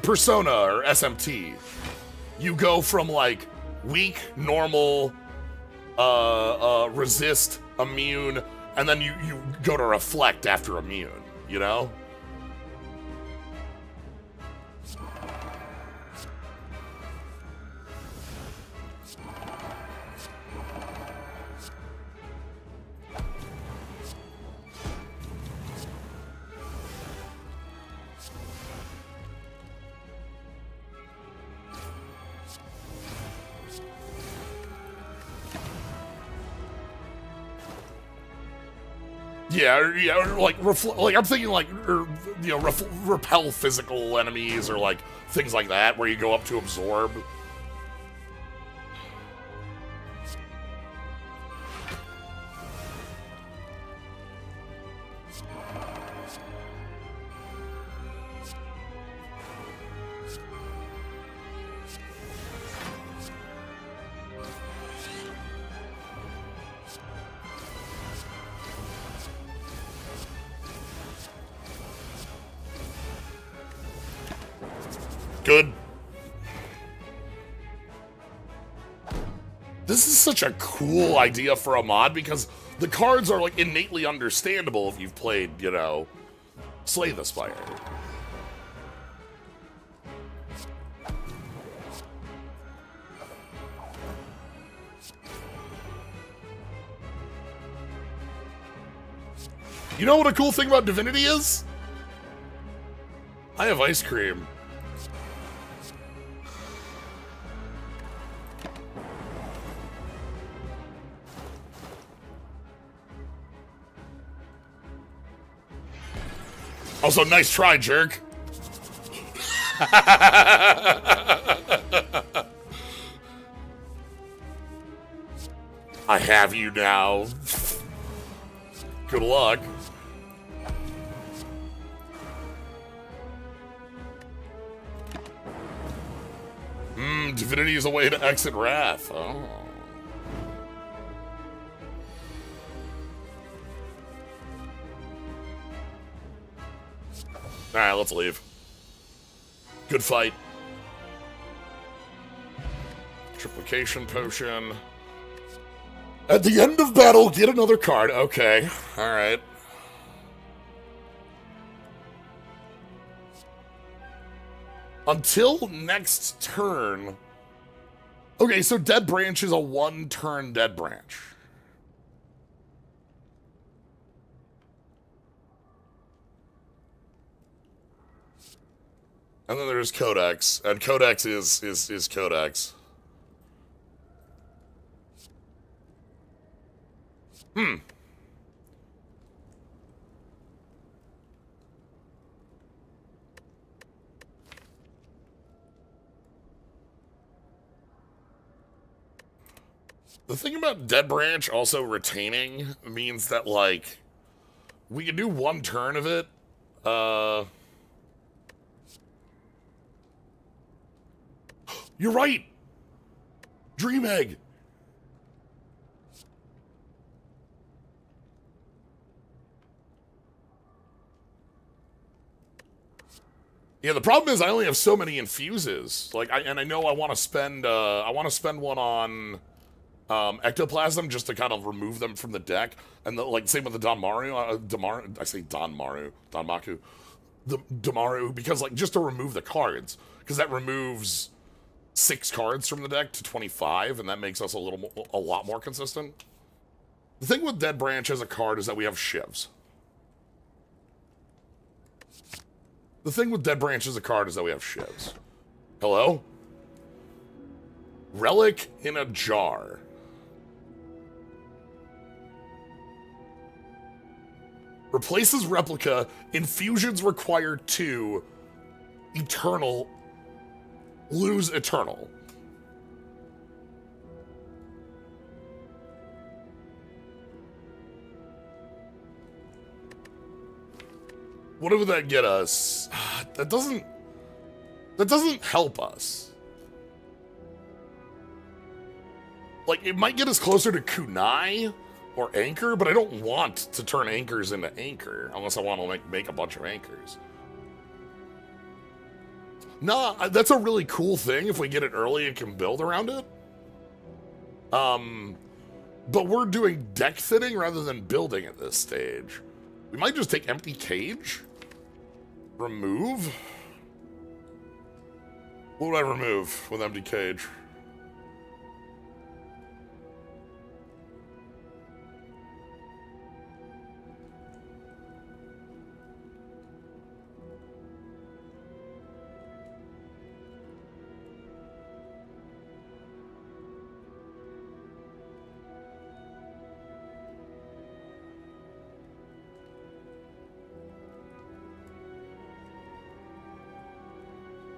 Speaker 1: Persona or SMT. You go from, like, weak, normal, resist, immune, and then you go to reflect after immune, you know? Yeah, like I'm thinking like, you know, repel physical enemies or like things like that, where you go up to absorb. Good. This is such a cool idea for a mod because the cards are like innately understandable if you've played, you know, Slay the Spire. You know what a cool thing about Divinity is? I have ice cream. Also, nice try, jerk. I have you now. Good luck. Divinity is a way to exit Wrath. Oh. Alright, let's leave. Good fight. Triplication potion. At the end of battle, get another card. Okay. Alright. Until next turn. Okay, so Dead Branch is a one-turn Dead Branch. And then there's Codex, and Codex is Codex. The thing about Dead Branch also retaining means that, like, we can do one turn of it. You're right! Dream Egg! Yeah, the problem is I only have so many infuses. Like, I know I want to spend one on Ectoplasm just to kind of remove them from the deck, and like same with the Donmaru. I say Donmaku, the Donmaru, because like just to remove the cards, because that removes 6 cards from the deck to 25, and that makes us a lot more consistent. The thing with Dead Branch as a card is that we have shivs. The thing with Dead Branch as a card is that we have shivs. Hello? Relic in a jar. Replaces Replica. Infusions require 2. Eternal. Lose Eternal. What would that get us? That doesn't help us. Like, it might get us closer to Kunai or Anchor, but I don't want to turn Anchors into Anchor unless I want to make a bunch of Anchors. Nah, that's a really cool thing if we get it early and can build around it. But we're doing deck fitting rather than building at this stage. We might just take Empty Cage. Remove? What would I remove with Empty Cage?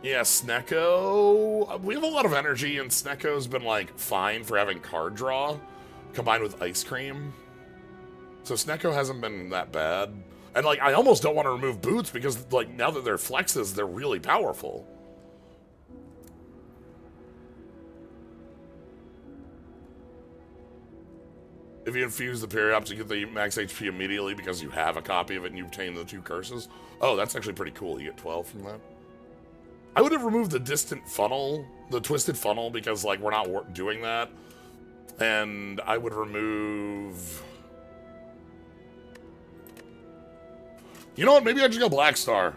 Speaker 1: Yeah, Snecko. We have a lot of energy, and Snecko's been, like, fine for having card draw, combined with Ice Cream. So Snecko hasn't been that bad. And, like, I almost don't want to remove Boots, because, like, now that they're flexes, they're really powerful. If you infuse the Periops, you get the max HP immediately because you have a copy of it and you obtain the 2 curses. Oh, that's actually pretty cool. You get 12 from that. I would have removed the distant funnel, the twisted funnel, because, like, we're not doing that. And I would remove... You know what? Maybe I just go Black Star.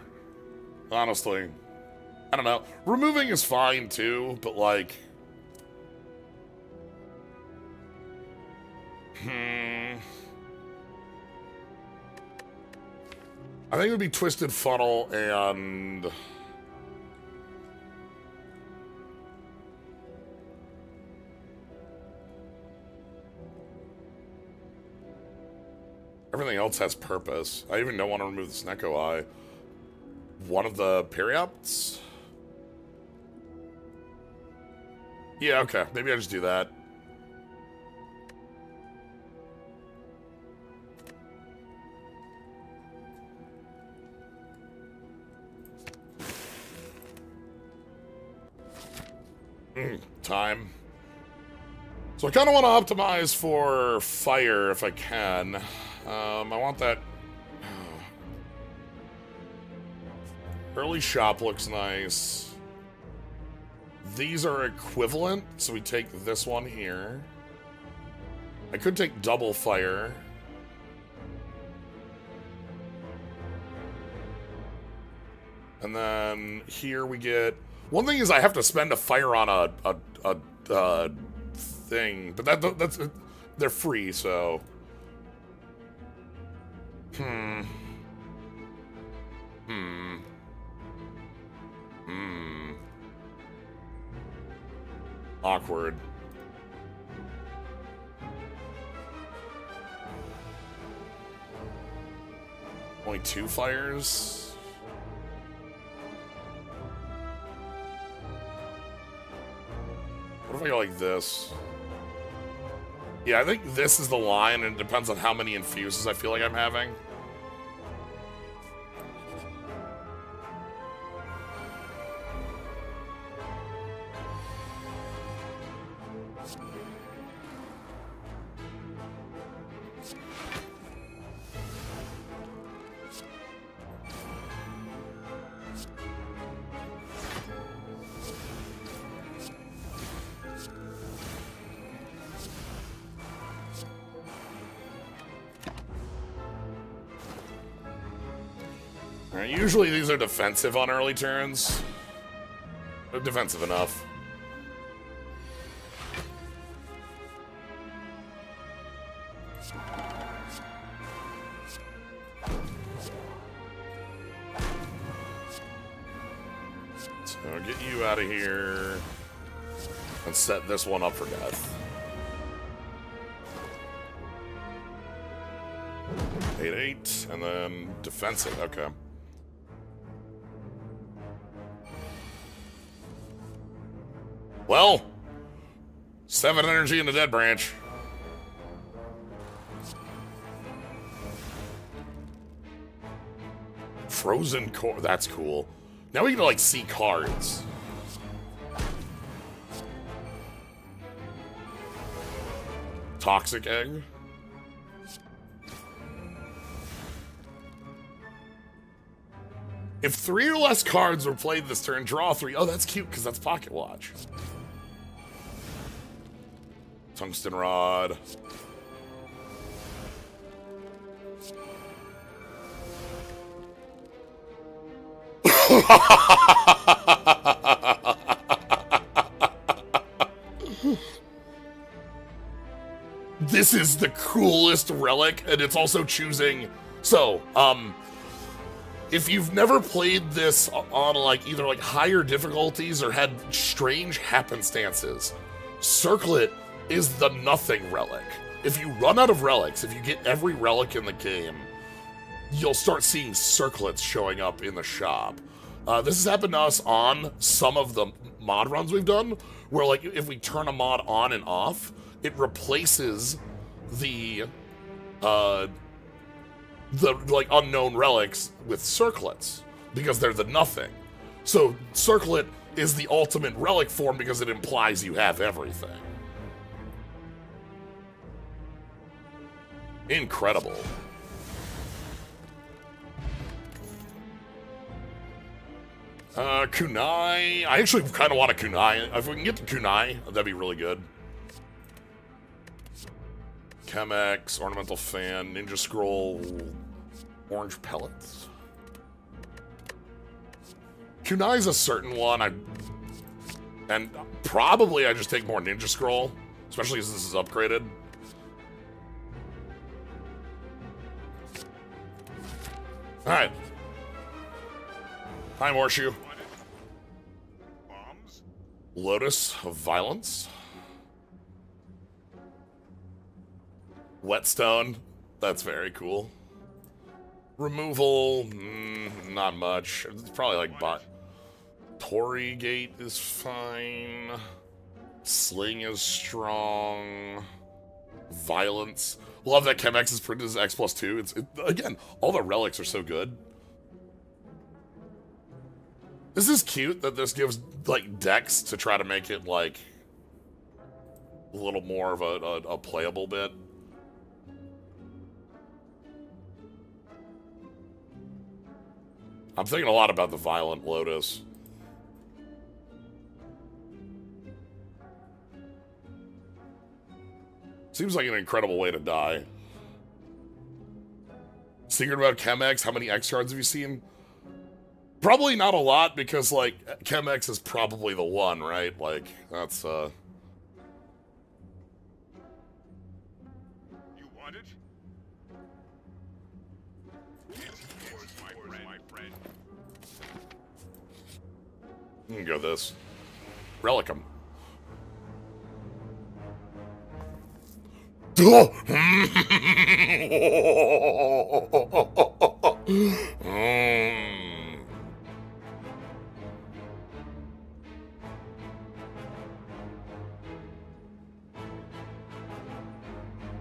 Speaker 1: Honestly. I don't know. Removing is fine, too, but, like... I think it would be Twisted Funnel and... Everything else has purpose. I even don't want to remove the Snecko Eye. One of the Periops? Yeah, okay. Maybe I just do that. Time. So I kind of want to optimize for fire if I can. I want that... Early shop looks nice. These are equivalent, so we take this one here. I could take double fire. And then here we get... One thing is I have to spend a fire on a thing, but that's they're free, so... Awkward. Only 2 fires? What if I go like this? Yeah, I think this is the line, and it depends on how many infuses I feel like I'm having. Usually these are defensive on early turns. They're defensive enough. So I'll get you out of here and set this one up for death. 8/8, and then defensive, okay. Well, 7 energy in the dead branch. Frozen core, that's cool. Now we can like see cards. Toxic egg. If 3 or less cards were played this turn, draw 3. Oh, that's cute because that's Pocket Watch. Tungsten Rod. This is the coolest relic, and it's also choosing... So, if you've never played this on like either like higher difficulties or had strange happenstances, Circlet is the nothing relic. If you run out of relics, if you get every relic in the game, you'll start seeing circlets showing up in the shop. This has happened to us on some of the mod runs we've done, where like if we turn a mod on and off, it replaces the like unknown relics with circlets because they're the nothing. So circlet is the ultimate relic form because it implies you have everything. Incredible. Kunai. I actually kind of want a Kunai. If we can get the Kunai, that'd be really good. Chemex, Ornamental Fan, Ninja Scroll, Orange Pellets. Kunai's a certain one. And probably I just take more Ninja Scroll, especially as this is upgraded. Alright. Time Horseshoe.
Speaker 2: Bombs?
Speaker 1: Lotus of Violence. Whetstone. That's very cool. Removal. Not much. It's probably like bot. Torii Gate is fine. Sling is strong. Violence. Love that Chemex is printed as X+2. Again, all the relics are so good. This is cute that this gives, like, decks to try to make it, like, a little more of a playable bit. I'm thinking a lot about the Violent Lotus. Seems like an incredible way to die. Secret about Chemex, how many X cards have you seen? Probably not a lot, because, like, Chemex is probably the one, right? Like, that's,
Speaker 2: You want it? It's yours, my friend.
Speaker 1: You can go this. Relicum.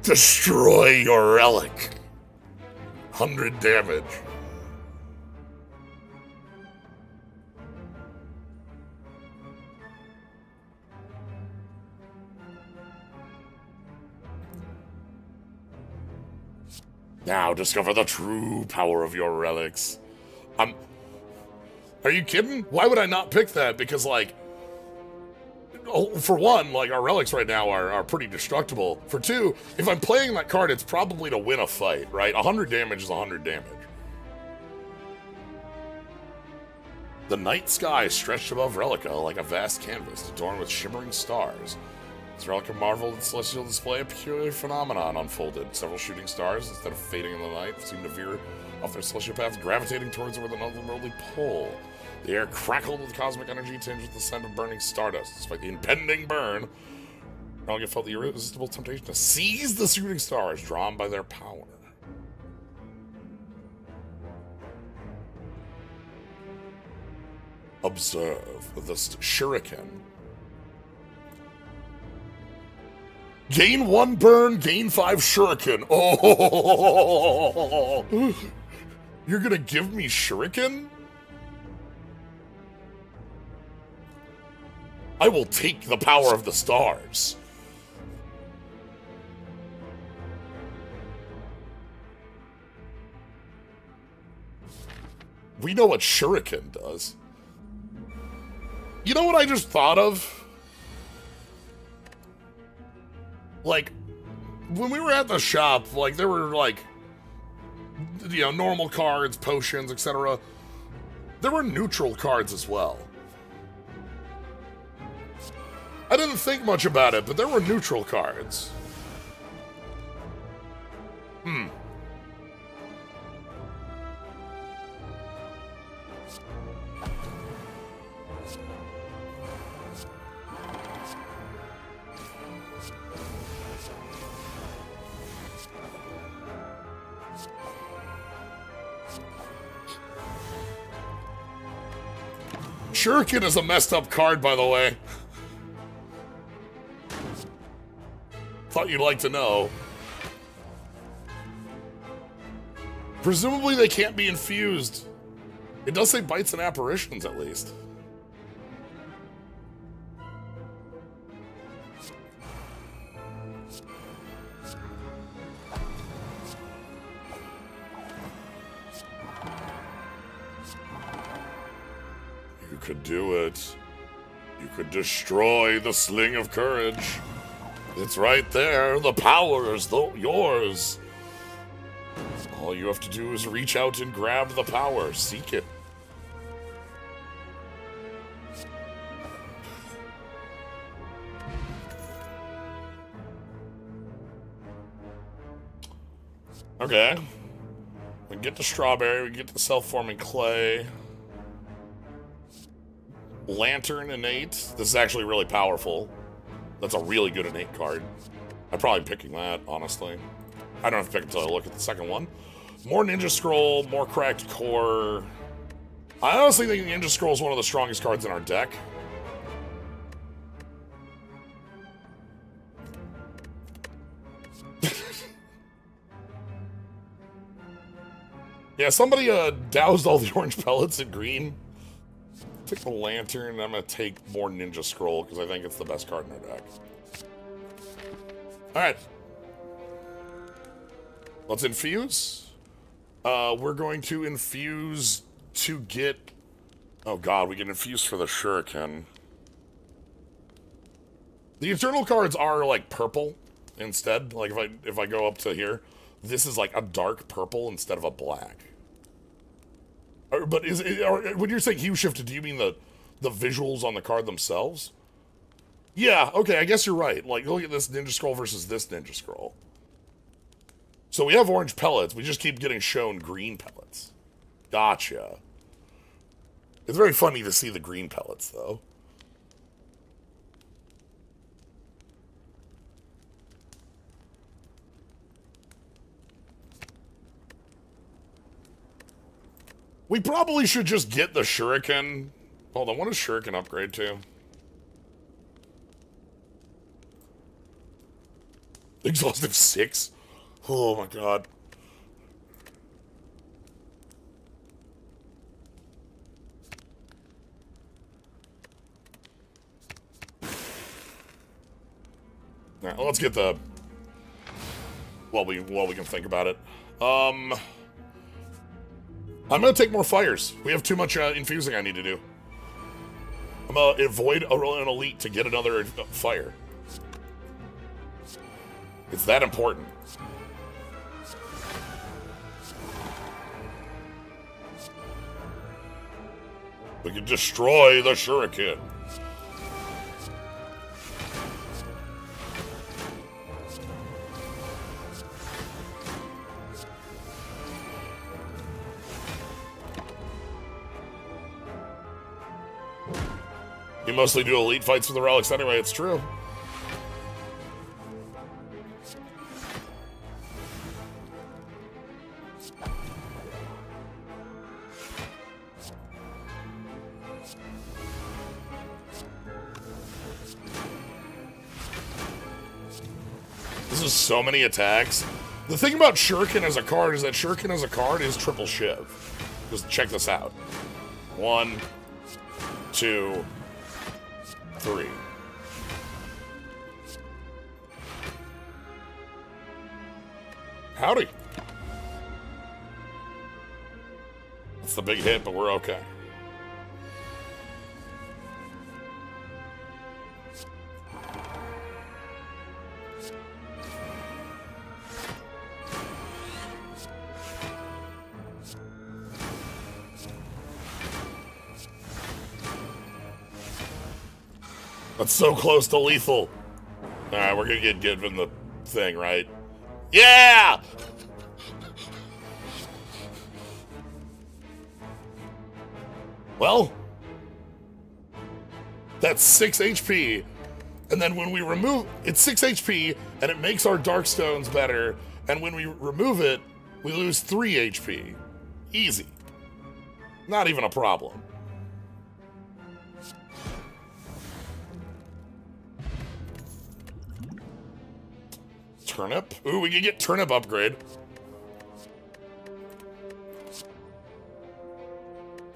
Speaker 1: Destroy your relic. 100 damage. Now discover the true power of your relics. Are you kidding? Why would I not pick that? Because, like, for one, like, our relics right now are pretty destructible. For two, if I'm playing that card, it's probably to win a fight, right? 100 damage is 100 damage. The night sky stretched above Relica like a vast canvas adorned with shimmering stars. As Relica marveled at the celestial display, a peculiar phenomenon unfolded. Several shooting stars, instead of fading in the night, seemed to veer off their celestial path, gravitating towards it with an otherworldly pull. The air crackled with cosmic energy tinged with the scent of burning stardust. Despite the impending burn, Relica felt the irresistible temptation to seize the shooting stars, drawn by their power. Observe the shuriken. Gain 1 burn, gain 5 shuriken. Oh! You're gonna give me shuriken? I will take the power of the stars. We know what shuriken does. You know what I just thought of? Like, when we were at the shop, like, there were, like, you know, normal cards, potions, etc. There were neutral cards as well. I didn't think much about it, but there were neutral cards. Shuriken is a messed up card, by the way. Thought you'd like to know. Presumably they can't be infused. It does say bites and apparitions, at least. You could do it. You could destroy the Sling of Courage. It's right there. The power is yours. All you have to do is reach out and grab the power. Seek it. Okay. We get the strawberry. We get the self-forming clay. Lantern innate. This is actually really powerful. That's a really good innate card. I'm probably picking that, honestly. I don't have to pick it until I look at the second one. More Ninja Scroll, more Cracked Core. I honestly think Ninja Scroll is one of the strongest cards in our deck. Yeah, somebody doused all the orange pellets in green. Take the lantern. I'm gonna take more Ninja Scroll because I think it's the best card in our deck. All right. Let's infuse. We're going to infuse to get... Oh god, we can infuse for the Shuriken. The Eternal cards are like purple instead. Like if I go up to here, this is like a dark purple instead of a black. But when you're saying hue shifted, do you mean the visuals on the card themselves? Yeah, okay, I guess you're right. Like, look at this Ninja Scroll versus this Ninja Scroll. So we have orange pellets, we just keep getting shown green pellets. Gotcha. It's very funny to see the green pellets, though. We probably should just get the Shuriken. Hold on, what does Shuriken upgrade to? Exhaustive 6? Oh my god. Alright, let's get the... While we can think about it. I'm gonna take more fires. We have too much infusing I need to do. I'm gonna avoid an elite to get another fire. It's that important. We can destroy the Shuriken. You mostly do elite fights for the relics anyway, it's true. This is so many attacks. The thing about Shuriken as a card is that Shuriken as a card is triple shiv. Just check this out. 1, 2, 3. Howdy. That's the big hit, but we're okay. That's so close to lethal. Alright, we're gonna get given the thing, right? Yeah! Well, that's 6 HP. And then when we remove... It's 6 HP, and it makes our Dark Stones better. And when we remove it, we lose 3 HP. Easy. Not even a problem. Turnip? Ooh, we can get turnip upgrade.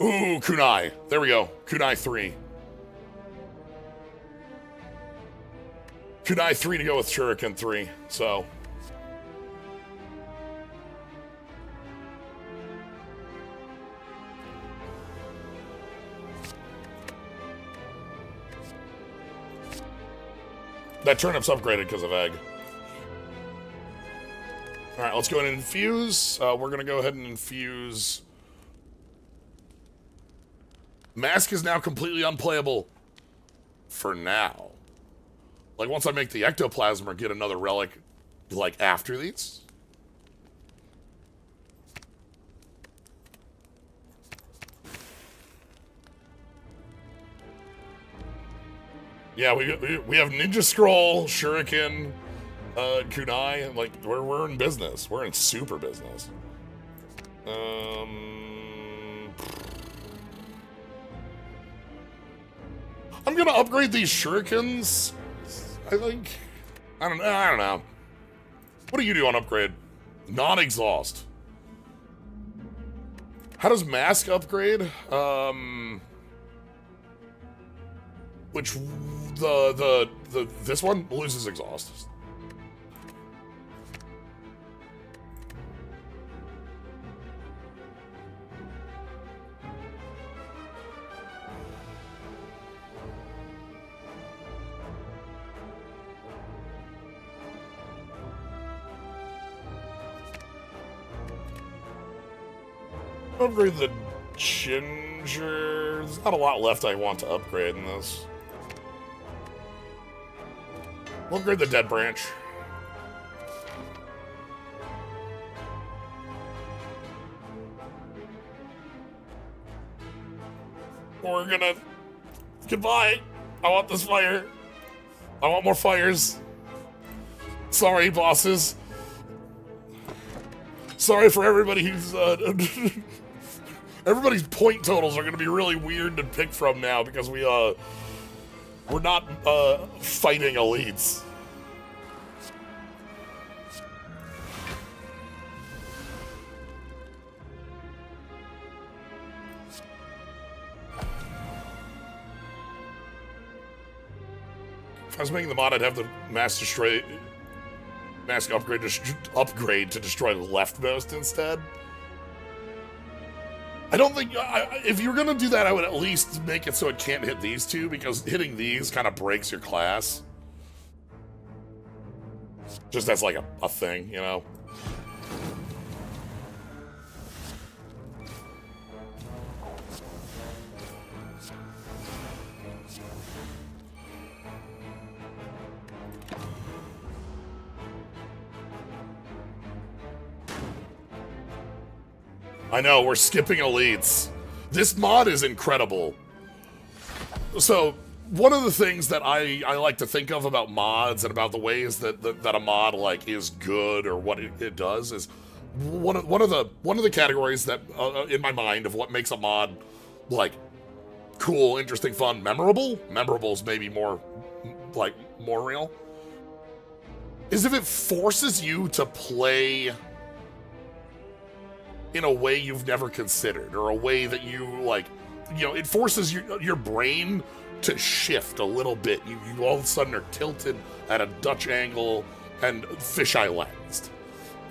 Speaker 1: Ooh, kunai. There we go. Kunai 3. Kunai 3 to go with Shuriken 3, so... That turnip's upgraded because of egg. Alright, let's go ahead and infuse. We're going to go ahead and infuse. Mask is now completely unplayable. For now. Like, once I make the ectoplasm or get another relic, like, after these. Yeah, we have Ninja Scroll, Shuriken, kunai. Like, we're in business. We're in super business. I'm gonna upgrade these shurikens. I think. I don't know. What do you do on upgrade? Non-exhaust. How does mask upgrade? which this one loses exhaust. Upgrade the ginger. There's not a lot left I want to upgrade in this. We'll upgrade the dead branch. We're gonna... Goodbye! I want this fire. I want more fires. Sorry, bosses. Sorry for everybody who's... everybody's point totals are gonna be really weird to pick from now because we're not fighting elites. If I was making the mod, I'd have the mass upgrade to destroy the leftmost instead. I don't think, if you were gonna do that, I would at least make it so it can't hit these two, because hitting these kind of breaks your class. Just as like a thing, you know? I know, we're skipping elites. This mod is incredible. So, one of the things that I like to think of about mods and about the ways that a mod like is good or what it does is one of the categories that in my mind of what makes a mod like cool, interesting, fun, memorable. Memorable is maybe more like more real. Is if it forces you to play in a way you've never considered, or a way that you, like, you know, it forces your brain to shift a little bit. You all of a sudden are tilted at a Dutch angle and fisheye lensed.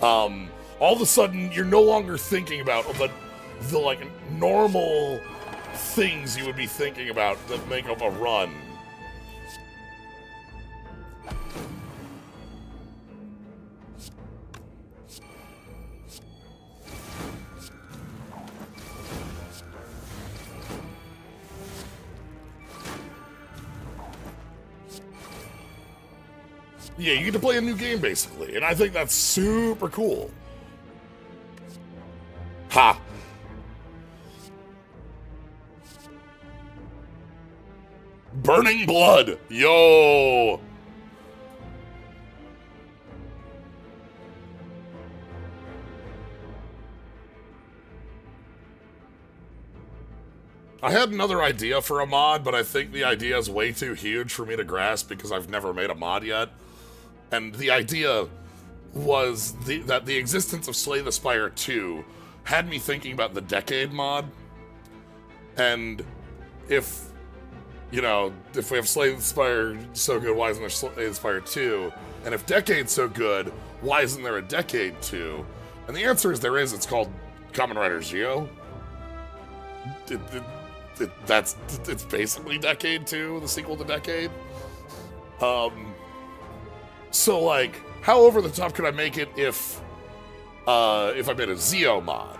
Speaker 1: All of a sudden, you're no longer thinking about the like, normal things you would be thinking about that make up a run. Yeah, you get to play a new game, basically, and I think that's super cool. Ha! Burning Blood! Yo! I had another idea for a mod, but I think the idea is way too huge for me to grasp because I've never made a mod yet. And the idea was that the existence of Slay the Spire 2 had me thinking about the Decade mod. And if, you know, if we have Slay the Spire so good, why isn't there Slay the Spire 2? And if Decade's so good, why isn't there a Decade 2? And the answer is there is. It's called Kamen Rider Zio. It's basically Decade 2, the sequel to Decade. So, like, how over the top could I make it if I made a Zio mod?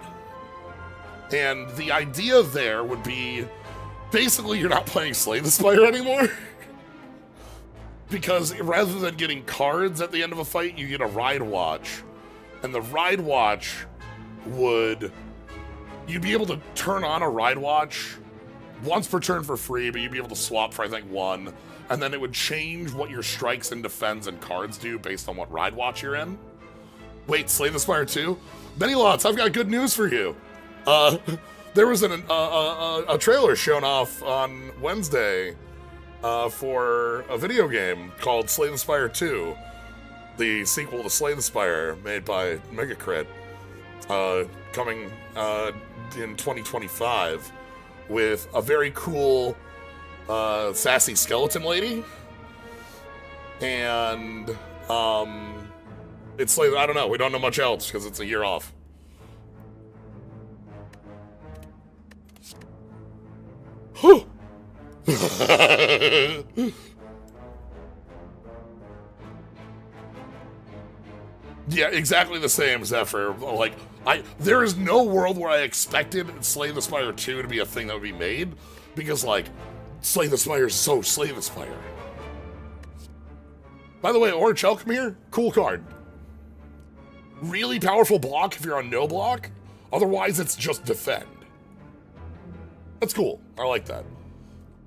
Speaker 1: And the idea there would be, basically you're not playing Slay the Spire anymore. Because rather than getting cards at the end of a fight, you get a ride watch. And the ride watch would... You'd be able to turn on a ride watch once per turn for free, but you'd be able to swap for, I think, one. And then it would change what your strikes and defends and cards do based on what ride watch you're in. Wait, Slay the Spire 2? Many lots, I've got good news for you. There was a trailer shown off on Wednesday for a video game called Slay the Spire 2, the sequel to Slay the Spire made by Megacrit, coming in 2025 with a very cool Sassy Skeleton Lady. And, it's like, I don't know, we don't know much else because it's a year off. Whew. Yeah, exactly the same, Zephyr. Like, there is no world where I expected Slay the Spire 2 to be a thing that would be made, because, like, Slay the Spire is so Slay the Spire. By the way, Orange Alchemir, cool card. Really powerful block if you're on no block. Otherwise, it's just defend. That's cool. I like that.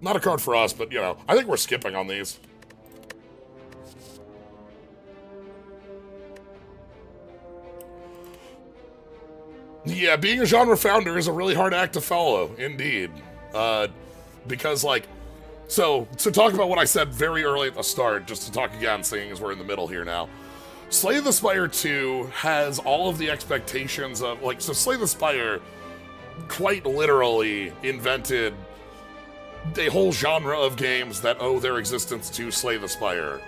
Speaker 1: Not a card for us, but, you know, I think we're skipping on these. Yeah, being a genre founder is a really hard act to follow, indeed. Because, like, so, to talk about what I said very early at the start, just to talk again, seeing as we're in the middle here now. Slay the Spire 2 has all of the expectations of, like, so Slay the Spire quite literally invented a whole genre of games that owe their existence to Slay the Spire.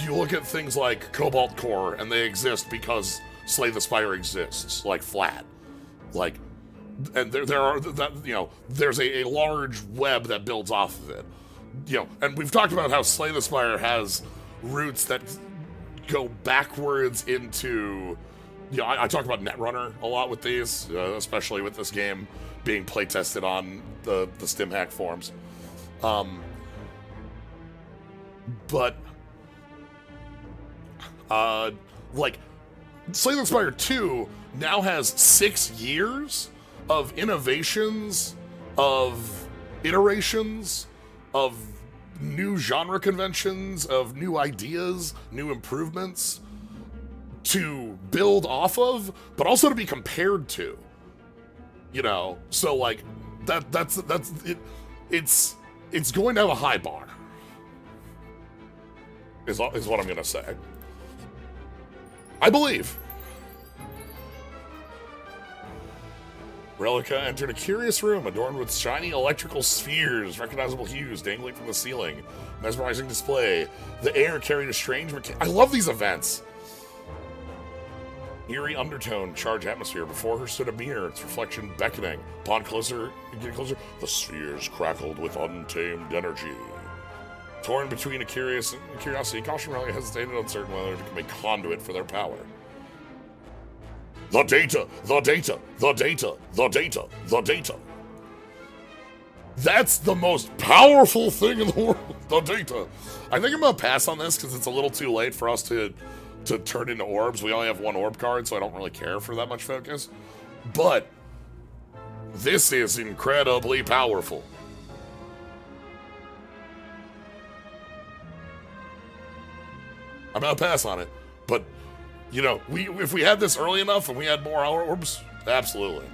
Speaker 1: You look at things like Cobalt Core, and they exist because Slay the Spire exists, like, flat. Like, and there are, that, you know, there's a large web that builds off of it. You know, and we've talked about how Slay the Spire has roots that go backwards into, you know, I talk about Netrunner a lot with these, especially with this game being playtested on the StimHack forums. But, like, Slay the Spire 2 now has 6 years of innovations, of iterations, of new genre conventions, of new ideas, new improvements to build off of, but also to be compared to. You know, so like that's it. It's going to have a high bar. Is what I'm gonna say. I believe. Relica entered a curious room adorned with shiny electrical spheres, recognizable hues dangling from the ceiling, mesmerizing display. The air carried a strange I love these events. Eerie undertone, charged atmosphere. Before her stood a mirror, its reflection beckoning. Upon getting closer, the spheres crackled with untamed energy. Torn between a curiosity, caution Relica hesitated, uncertain whether to become a conduit for their power. The data, the data, the data, the data, the data. That's the most powerful thing in the world, the data. I think I'm gonna pass on this because it's a little too late for us to turn into orbs. We only have one orb card, so I don't really care for that much focus. But this is incredibly powerful. I'm gonna pass on it, but you know, if we had this early enough and we had more orbs, absolutely.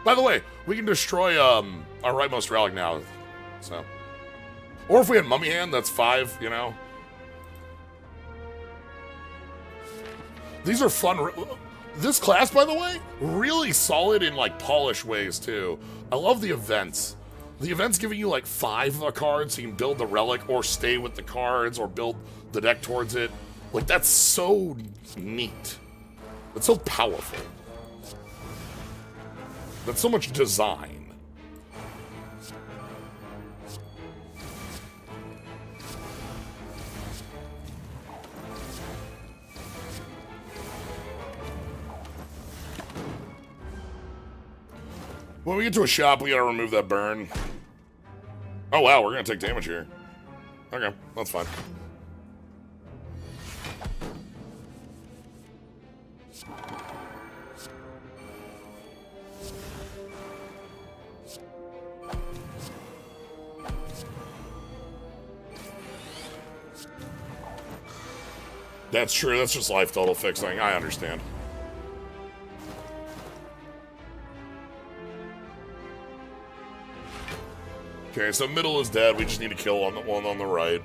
Speaker 1: By the way, we can destroy our rightmost relic now, so. Or if we had Mummy Hand, that's 5, you know. These are fun. This class, by the way, really solid in like polish ways too. I love the events. The events giving you like 5 of a card, so you can build the relic or stay with the cards or build the deck towards it. Like, that's so neat. That's so powerful. That's so much design. When we get to a shop, we gotta remove that burn. Oh wow, we're gonna take damage here. Okay, that's fine. That's true, that's just life total fixing, I understand. Okay, so middle is dead, we just need to kill on the one on the right.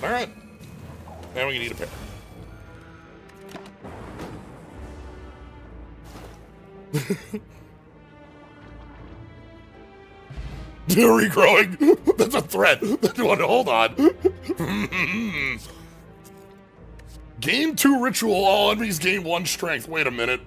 Speaker 1: Alright. Now we need a pair. Regrowing. That's a threat. Hold on. Gain 2 ritual, all enemies gain 1 strength. Wait a minute.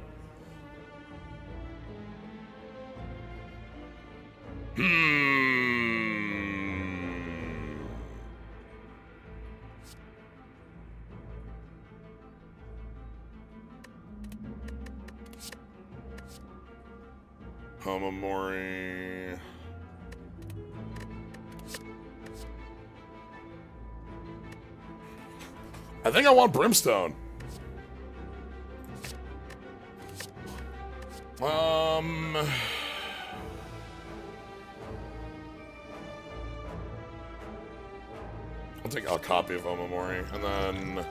Speaker 1: Homomori. I think I want Brimstone. I'll take a copy of Omamori, and then...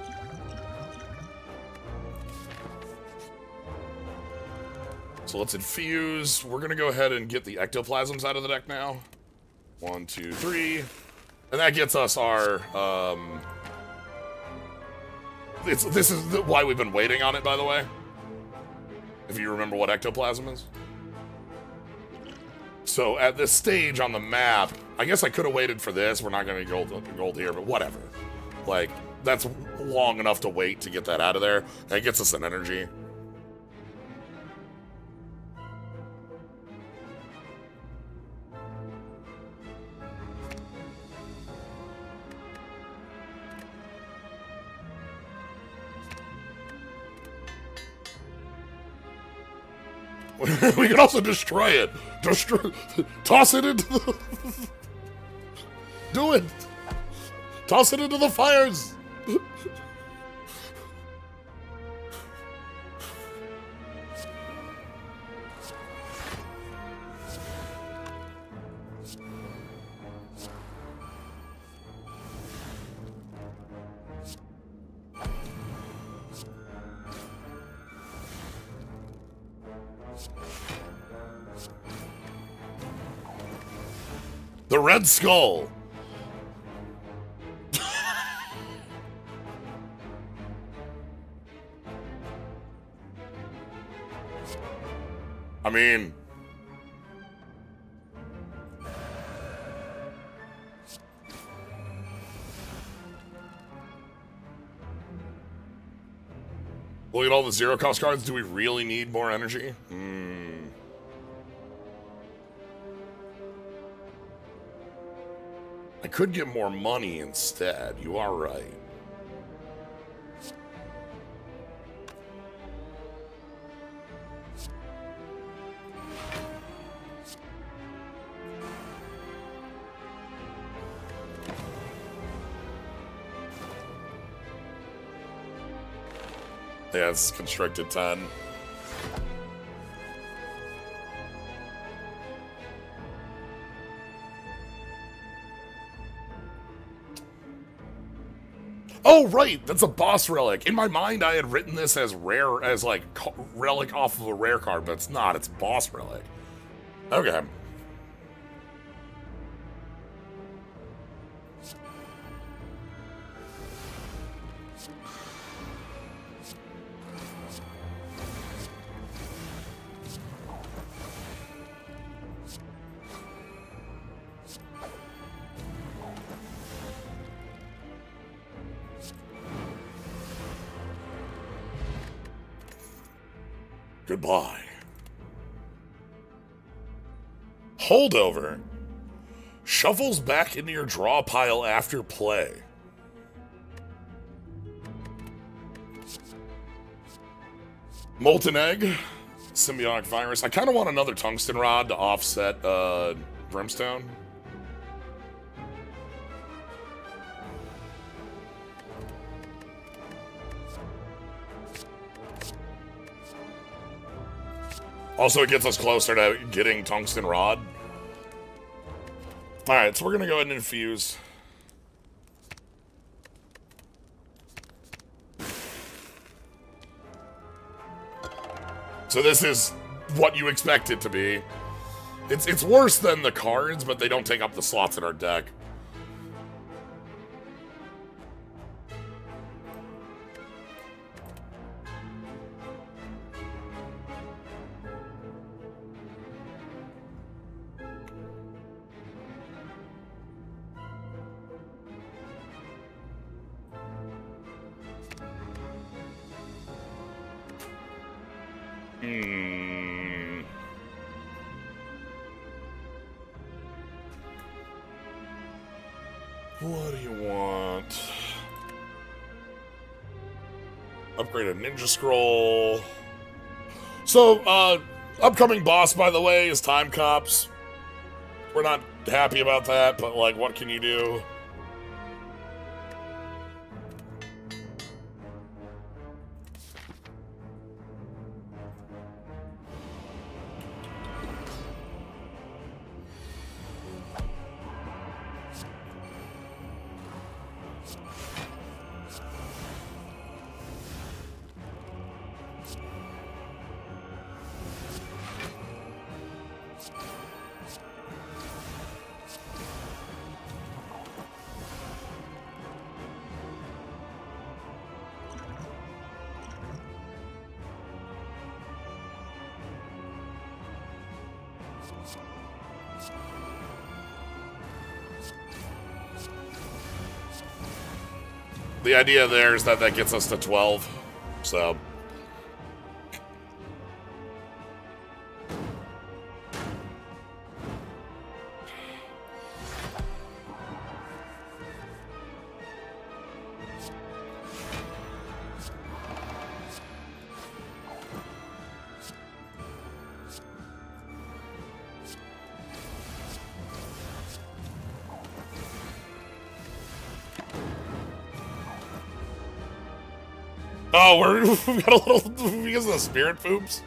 Speaker 1: So let's infuse. We're gonna go ahead and get the ectoplasms out of the deck now. 1, 2, 3. And that gets us our, this is why we've been waiting on it, by the way. If you remember what ectoplasm is. So at this stage on the map, I guess I could have waited for this. We're not going to get gold here, but whatever. Like, that's long enough to wait to get that out of there. And it gets us an energy. We can also destroy it. Toss it into the... Do it. Toss it into the fires. The Red Skull. I mean... Look at all the zero-cost cards. Do we really need more energy? I could get more money instead. You are right. Yeah, it's constricted 10. Oh, right! That's a boss relic. In my mind, I had written this as rare, as like relic off of a rare card, but it's not. It's boss relic. Okay. Goodbye. Holdover. Shuffles back into your draw pile after play. Molten Egg. Symbiotic Virus. I kind of want another Tungsten Rod to offset Brimstone. Also, it gets us closer to getting Tungsten Rod. Alright, so we're gonna go ahead and infuse. So this is what you expect it to be. It's worse than the cards, but they don't take up the slots in our deck. What do you want? Upgrade a ninja scroll. So, upcoming boss, by the way, is Time Cops. We're not happy about that, but, like, what can you do? The idea there is that gets us to 12, so... Oh, we've got a little, because of the spirit poops.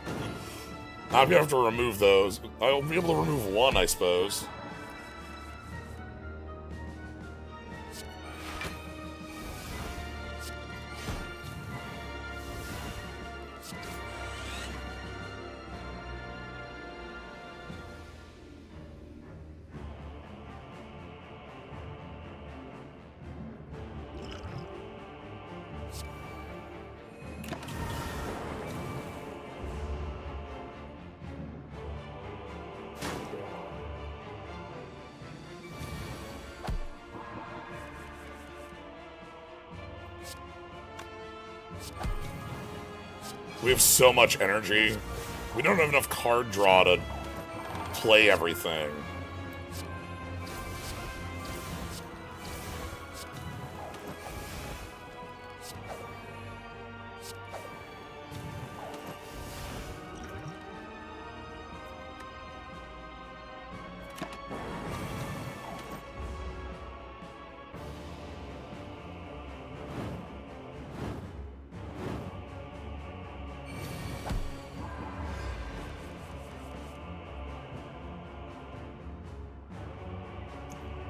Speaker 1: I'm gonna have to remove those. I'll be able to remove one, I suppose. We have so much energy. We don't have enough card draw to play everything.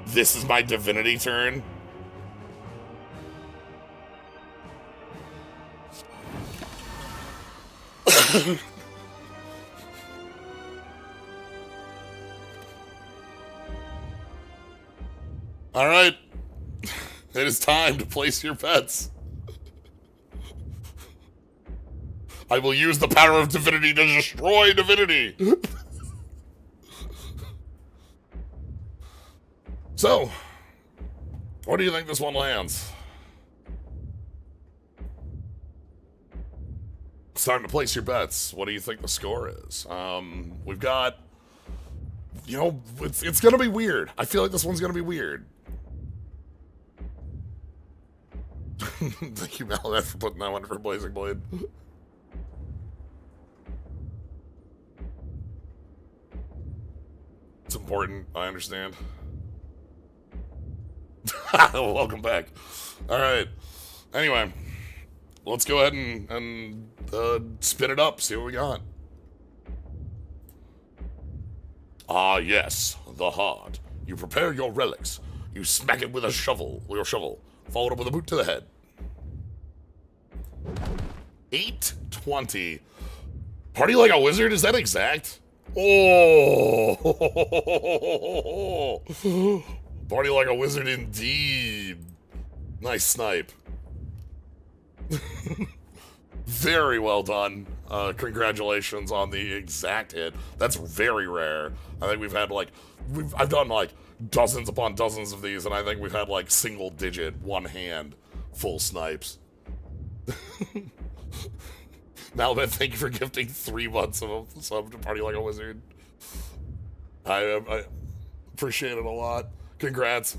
Speaker 1: This is my divinity turn. All right. It is time to place your bets. I will use the power of divinity to destroy divinity. So, what do you think this one lands? It's time to place your bets. What do you think the score is? We've got, you know, it's gonna be weird. I feel like this one's gonna be weird. Thank you, Maladette, for putting that one for Blazing Blade. It's important, I understand. Welcome back. Alright. Anyway, let's go ahead and spin it up, see what we got. Ah, yes, the heart. You prepare your relics. You smack it with a shovel, followed up with a boot to the head. 820. Party like a wizard, is that exact? Oh! Party like a wizard indeed. Nice snipe. Very well done. Congratulations on the exact hit. That's very rare. I think we've had like, I've done like dozens upon dozens of these, and I think we've had like single digit, one hand, full snipes. Malbeth, thank you for gifting 3 months of a sub to Party Like a Wizard. I appreciate it a lot. Congrats.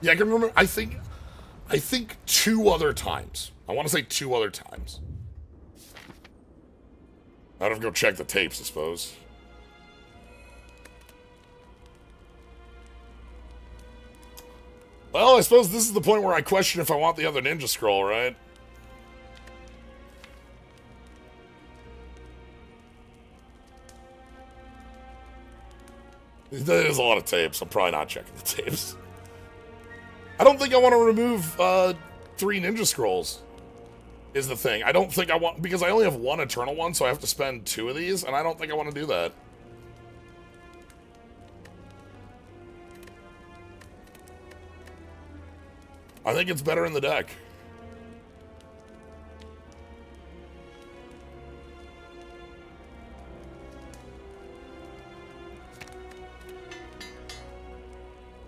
Speaker 1: Yeah, I can remember. I think 2 other times. I want to say 2 other times. I'd have to go check the tapes, I suppose. Well, I suppose this is the point where I question if I want the other ninja scroll, right? There's a lot of tapes. I'm probably not checking the tapes. I don't think I want to remove 3 ninja scrolls, is the thing. I don't think I want, because I only have 1 eternal one, so I have to spend 2 of these, and I don't think I want to do that. I think it's better in the deck.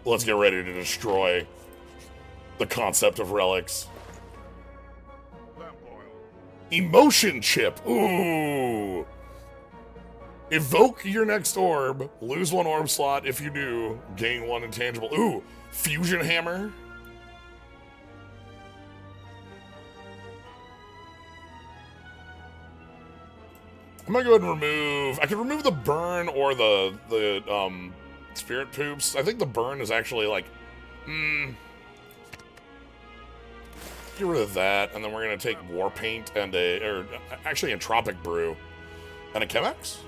Speaker 1: Let's get ready to destroy the concept of relics. Emotion chip. Ooh. Evoke your next orb. Lose 1 orb slot. If you do, gain 1 intangible. Ooh. Fusion hammer. I'm gonna go ahead and remove. I could remove the burn or the spirit poops. I think the burn is actually like, get rid of that, and then we're gonna take war paint and actually entropic brew and a Chemex.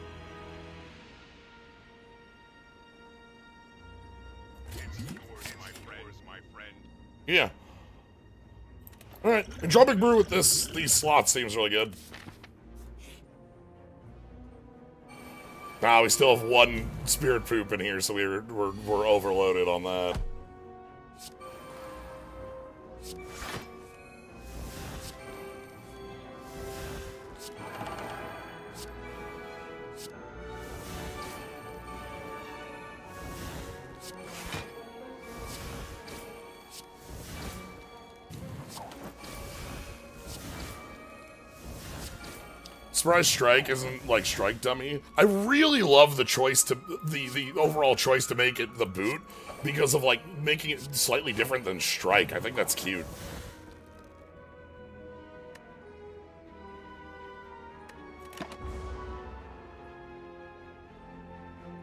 Speaker 1: Yeah. All right, entropic brew with these slots seems really good. We still have 1 spirit poop in here, so we're overloaded on that. Surprise Strike isn't like Strike Dummy. I really love the choice to the overall choice to make it the boot because of like making it slightly different than Strike. I think that's cute.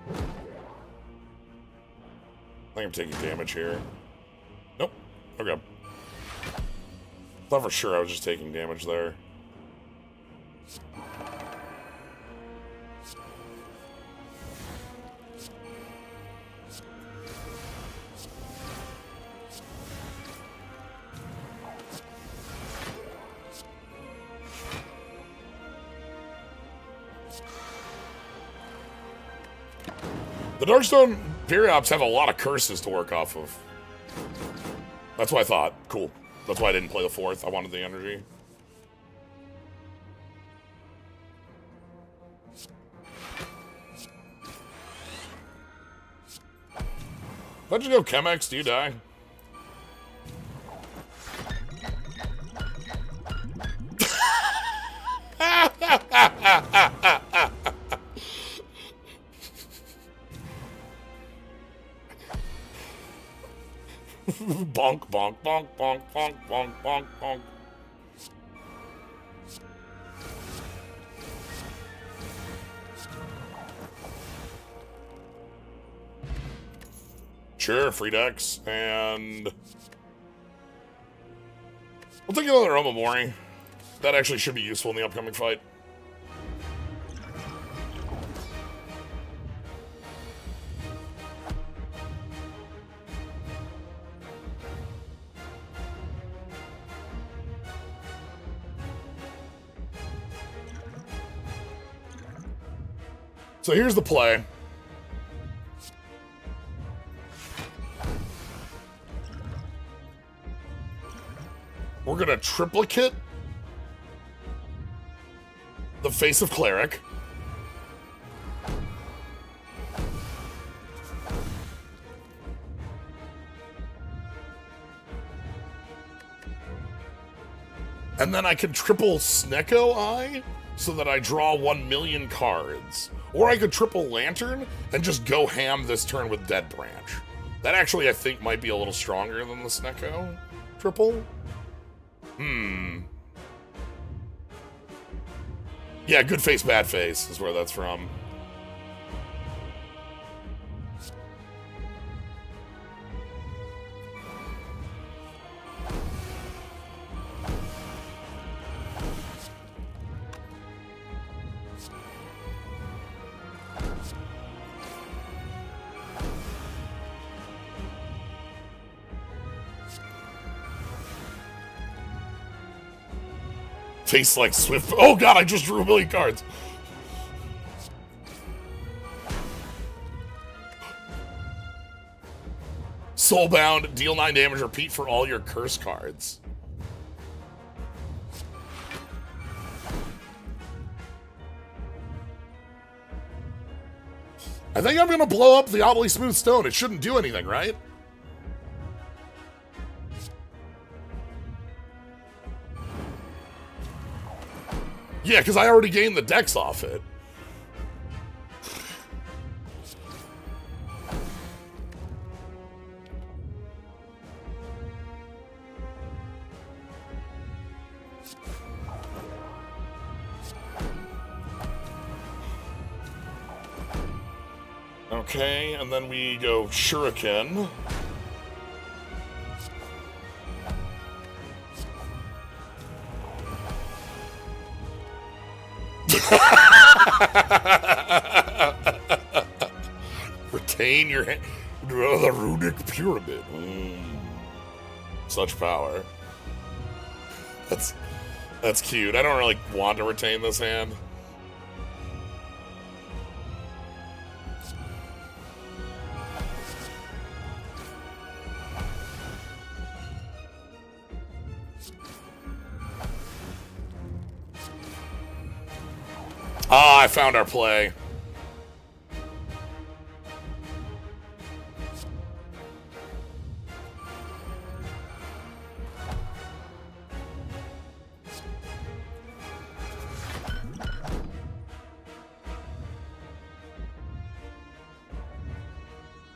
Speaker 1: I think I'm taking damage here. Nope. Okay. Thought for sure I was just taking damage there. The Darkstone Periops have a lot of curses to work off of. That's what I thought. Cool. That's why I didn't play the 4th. I wanted the energy. Let you go, Chemex. Do you die? Bonk, bonk, bonk, bonk, bonk, bonk, bonk, bonk. Sure, free decks, and we'll take another Omamori. That actually should be useful in the upcoming fight. So here's the play. We're gonna triplicate the Face of Cleric. And then I can triple Snecko Eye so that I draw 1,000,000 cards. Or I could triple Lantern and just go ham this turn with Dead Branch. That actually, I think, might be a little stronger than the Snecko triple. Yeah, good face, bad face is where that's from. Tastes like Swift. Oh god, I just drew 1,000,000 cards. Soulbound, deal 9 damage, repeat for all your curse cards. I think I'm gonna blow up the Oddly Smooth Stone. It shouldn't do anything, right? Yeah, because I already gained the dex off it. Okay, and then we go Shuriken. Retain your hand. The runic pyramid. Such power. That's cute. I don't really want to retain this hand. Ah, I found our play.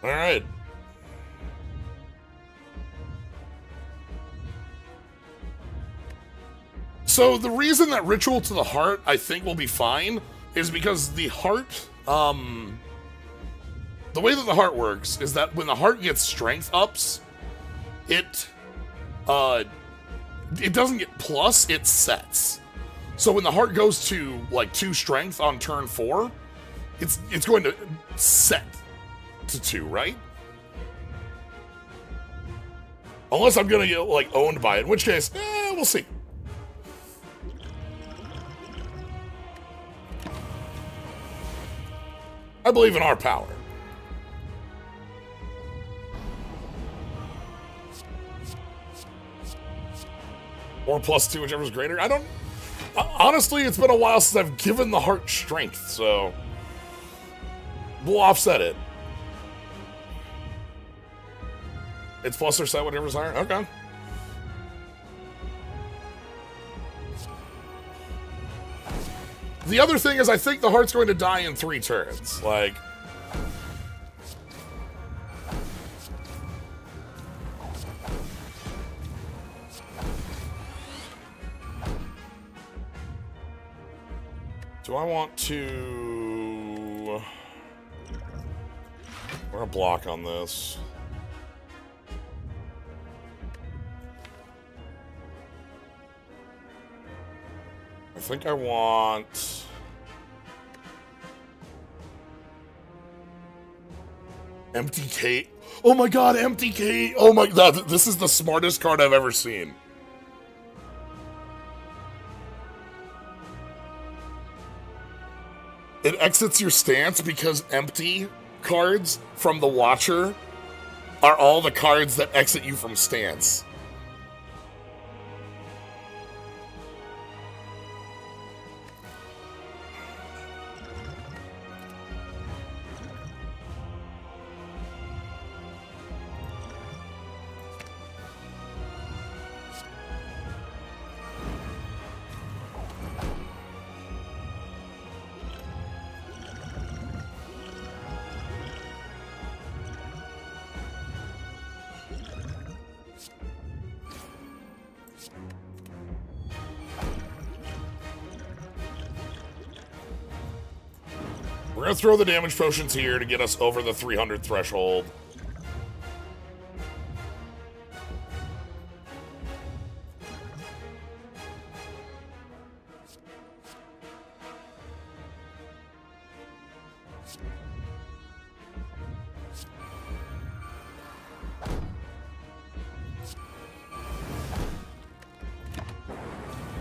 Speaker 1: All right. So the reason that Ritual to the Heart, I think, will be fine is because the heart, the way that the heart works is that when the heart gets strength ups, it doesn't get plus, it sets. So when the heart goes to like 2 strength on turn 4, it's going to set to 2, right? Unless I'm gonna get like owned by it, in which case, we'll see. I believe in our power. Or +2, whichever's greater. I don't... Honestly, it's been a while since I've given the heart strength, so... we'll offset it. It's plus or set, whatever's higher? Okay. The other thing is I think the heart's going to die in 3 turns. Like... do I want to... we're gonna block on this. I think I want... Empty Kate. Oh my god, Empty Kate! Oh my god, this is the smartest card I've ever seen. It exits your stance because empty cards from the Watcher are all the cards that exit you from stance. We're gonna throw the damage potions here to get us over the 300 threshold.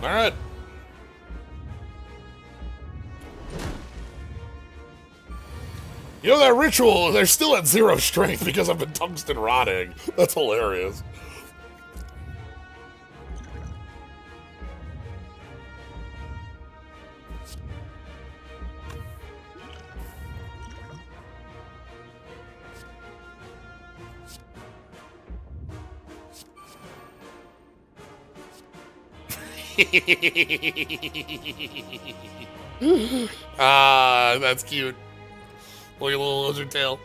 Speaker 1: All right. You know, that ritual, they're still at 0 strength because I've been tungsten rotting. That's hilarious. Ah, that's cute. Look at the little lizard tail.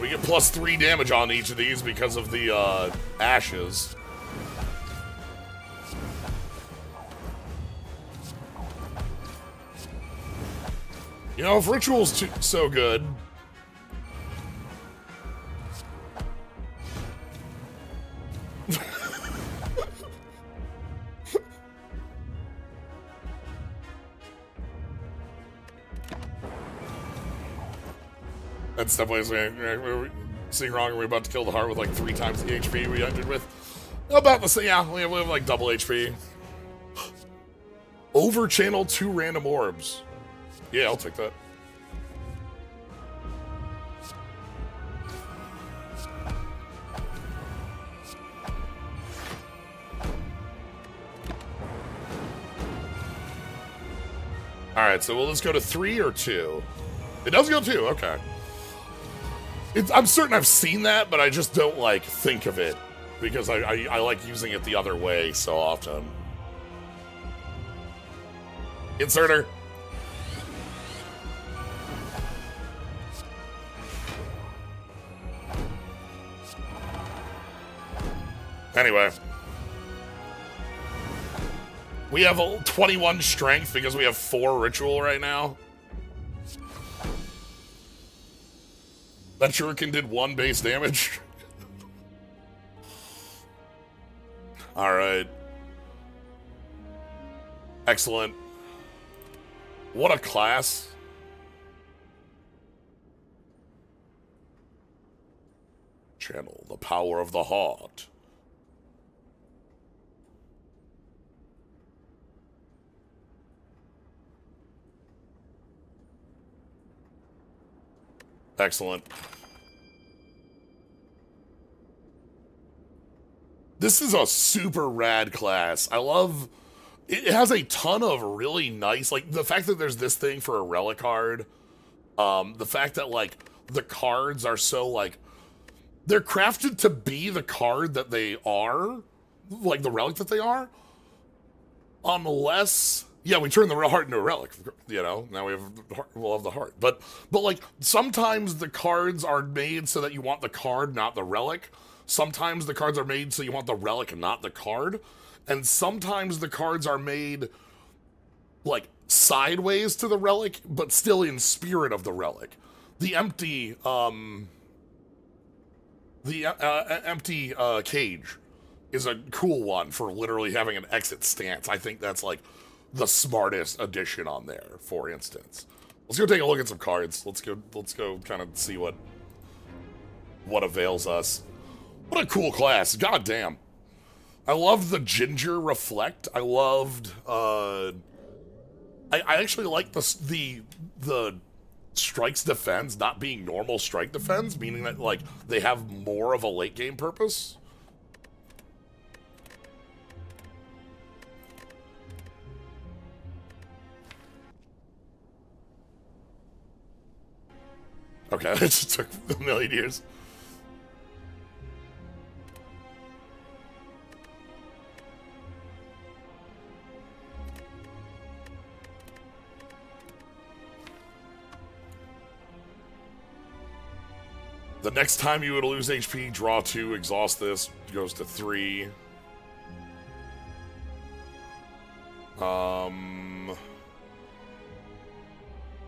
Speaker 1: We get +3 damage on each of these because of the ashes. You know, if Ritual's so good... That's definitely seeing wrong. We're about to kill the heart with like 3 times the HP we ended with. About the same, yeah, we have like double HP. Over channel 2 random orbs. Yeah, I'll take that. Alright, so will this go to 3 or 2? It does go 2, okay. I'm certain I've seen that, but I just don't, like, think of it. Because I like using it the other way so often. Inserter. Anyway. We have 21 strength because we have 4 ritual right now. That shuriken did 1 base damage. Alright. Excellent. What a class. Channel the power of the heart. Excellent. This is a super rad class. I love... It has a ton of really nice... Like, the fact that there's this thing for a relic card. The fact that, like, the cards are so, like... They're crafted to be the card that they are. Like, the relic that they are. Unless... Yeah, we turn the heart into a relic, you know? Now we'll have the heart. But like, sometimes the cards are made so that you want the card, not the relic. Sometimes the cards are made so you want the relic and not the card. And sometimes the cards are made, like, sideways to the relic, but still in spirit of the relic. The empty, empty cage is a cool one for literally having an exit stance. I think that's, like, the smartest addition on there, for instance. Let's go take a look at some cards. Let's go kind of see what avails us. What a cool class. God damn. I loved the Ginger Reflect. I loved I actually like the Strike's Defense not being normal Strike Defense, meaning that, like, they have more of a late game purpose. Okay, it just took a million years. The next time you would lose HP, draw 2, exhaust this, goes to 3.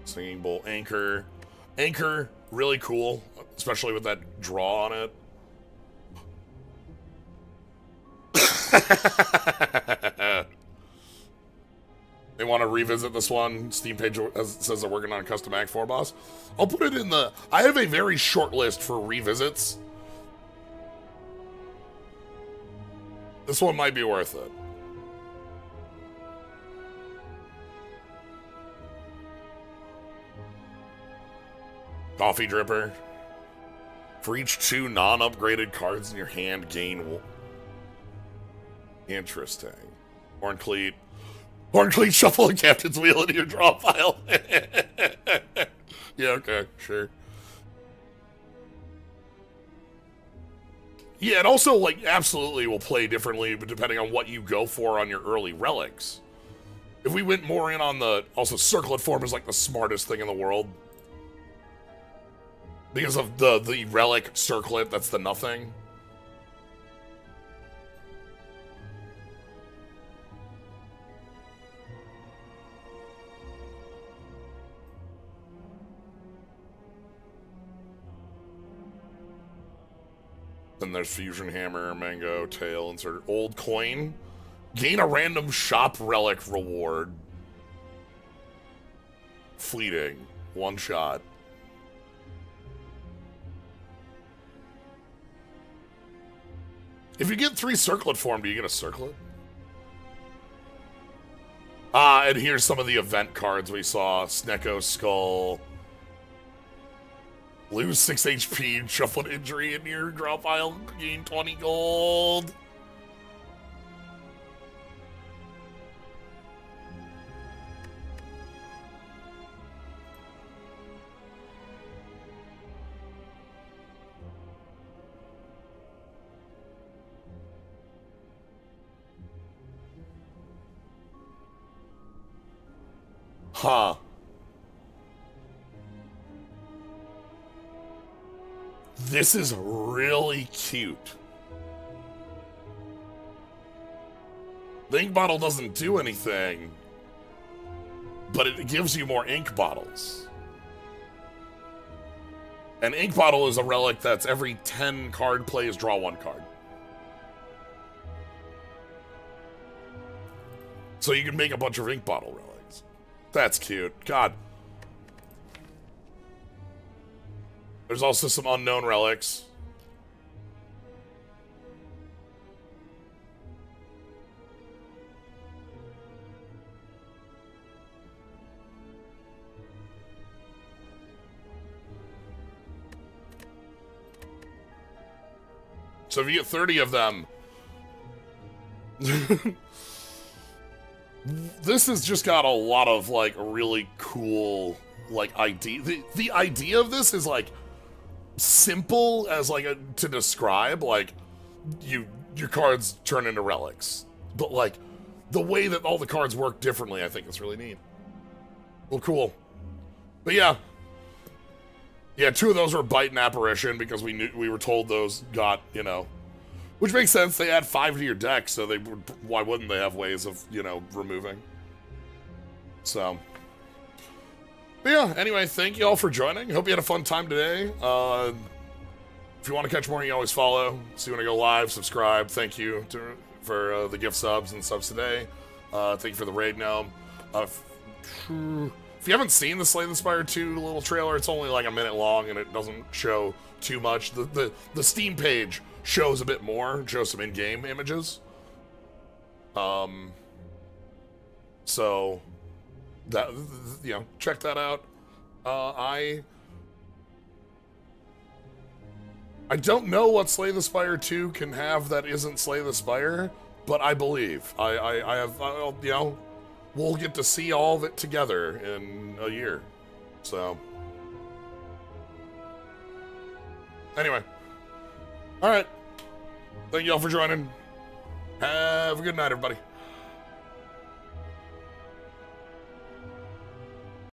Speaker 1: Singing Bowl, Anchor. Anchor, really cool, especially with that draw on it. They want to revisit this one. Steam page says they're working on a custom Act 4 boss. I'll put it in the... I have a very short list for revisits. This one might be worth it. Coffee Dripper. For each 2 non-upgraded cards in your hand, gain... Interesting. Horn Cleat. Horn Cleat, shuffle a Captain's Wheel into your draw pile. Yeah, okay, sure. Yeah, it also, like, absolutely will play differently depending on what you go for on your early relics. If we went more in on the... Also, Circlet Form is, like, the smartest thing in the world. Because of the relic circlet, that's the nothing. Then there's Fusion Hammer, Mango, Tail, insert Old Coin. Gain a random shop relic reward. Fleeting. 1 shot. If you get 3 Circlet Form, do you get a Circlet? Ah, and here's some of the event cards we saw. Snecko Skull. Lose 6 HP, shuffle an injury in your draw pile, gain 20 gold. Huh. This is really cute. The ink bottle doesn't do anything, but it gives you more ink bottles. An ink bottle is a relic that's every 10 card plays, draw 1 card. So you can make a bunch of ink bottle relics. That's cute. God. There's also some unknown relics. So if you get 30 of them... This has just got a lot of, like, really cool, like, idea. The idea of this is, like, simple as, like, to describe. Like, your cards turn into relics. But, like, the way that all the cards work differently, I think is really neat. Well, cool. But, yeah. Yeah, 2 of those were Bite and Apparition because we were told those got, you know... Which makes sense. They add 5 to your deck, so they would, why wouldn't they have ways of, you know, removing? So. But yeah, anyway, thank you all for joining. Hope you had a fun time today. If you want to catch more, you can always follow. So you want to go live, subscribe. Thank you for the gift subs and subs today. Thank you for the raid gnome. If you haven't seen the Slay the Spire 2 little trailer, it's only like a minute long and it doesn't show too much. The Steam page shows a bit more, shows some in-game images. So that, you know, check that out. I don't know what Slay the Spire 2 can have that isn't Slay the Spire, but I believe I'll, you know, we'll get to see all of it together in a year. So anyway. All right. Thank you all for joining. Have a good night, everybody.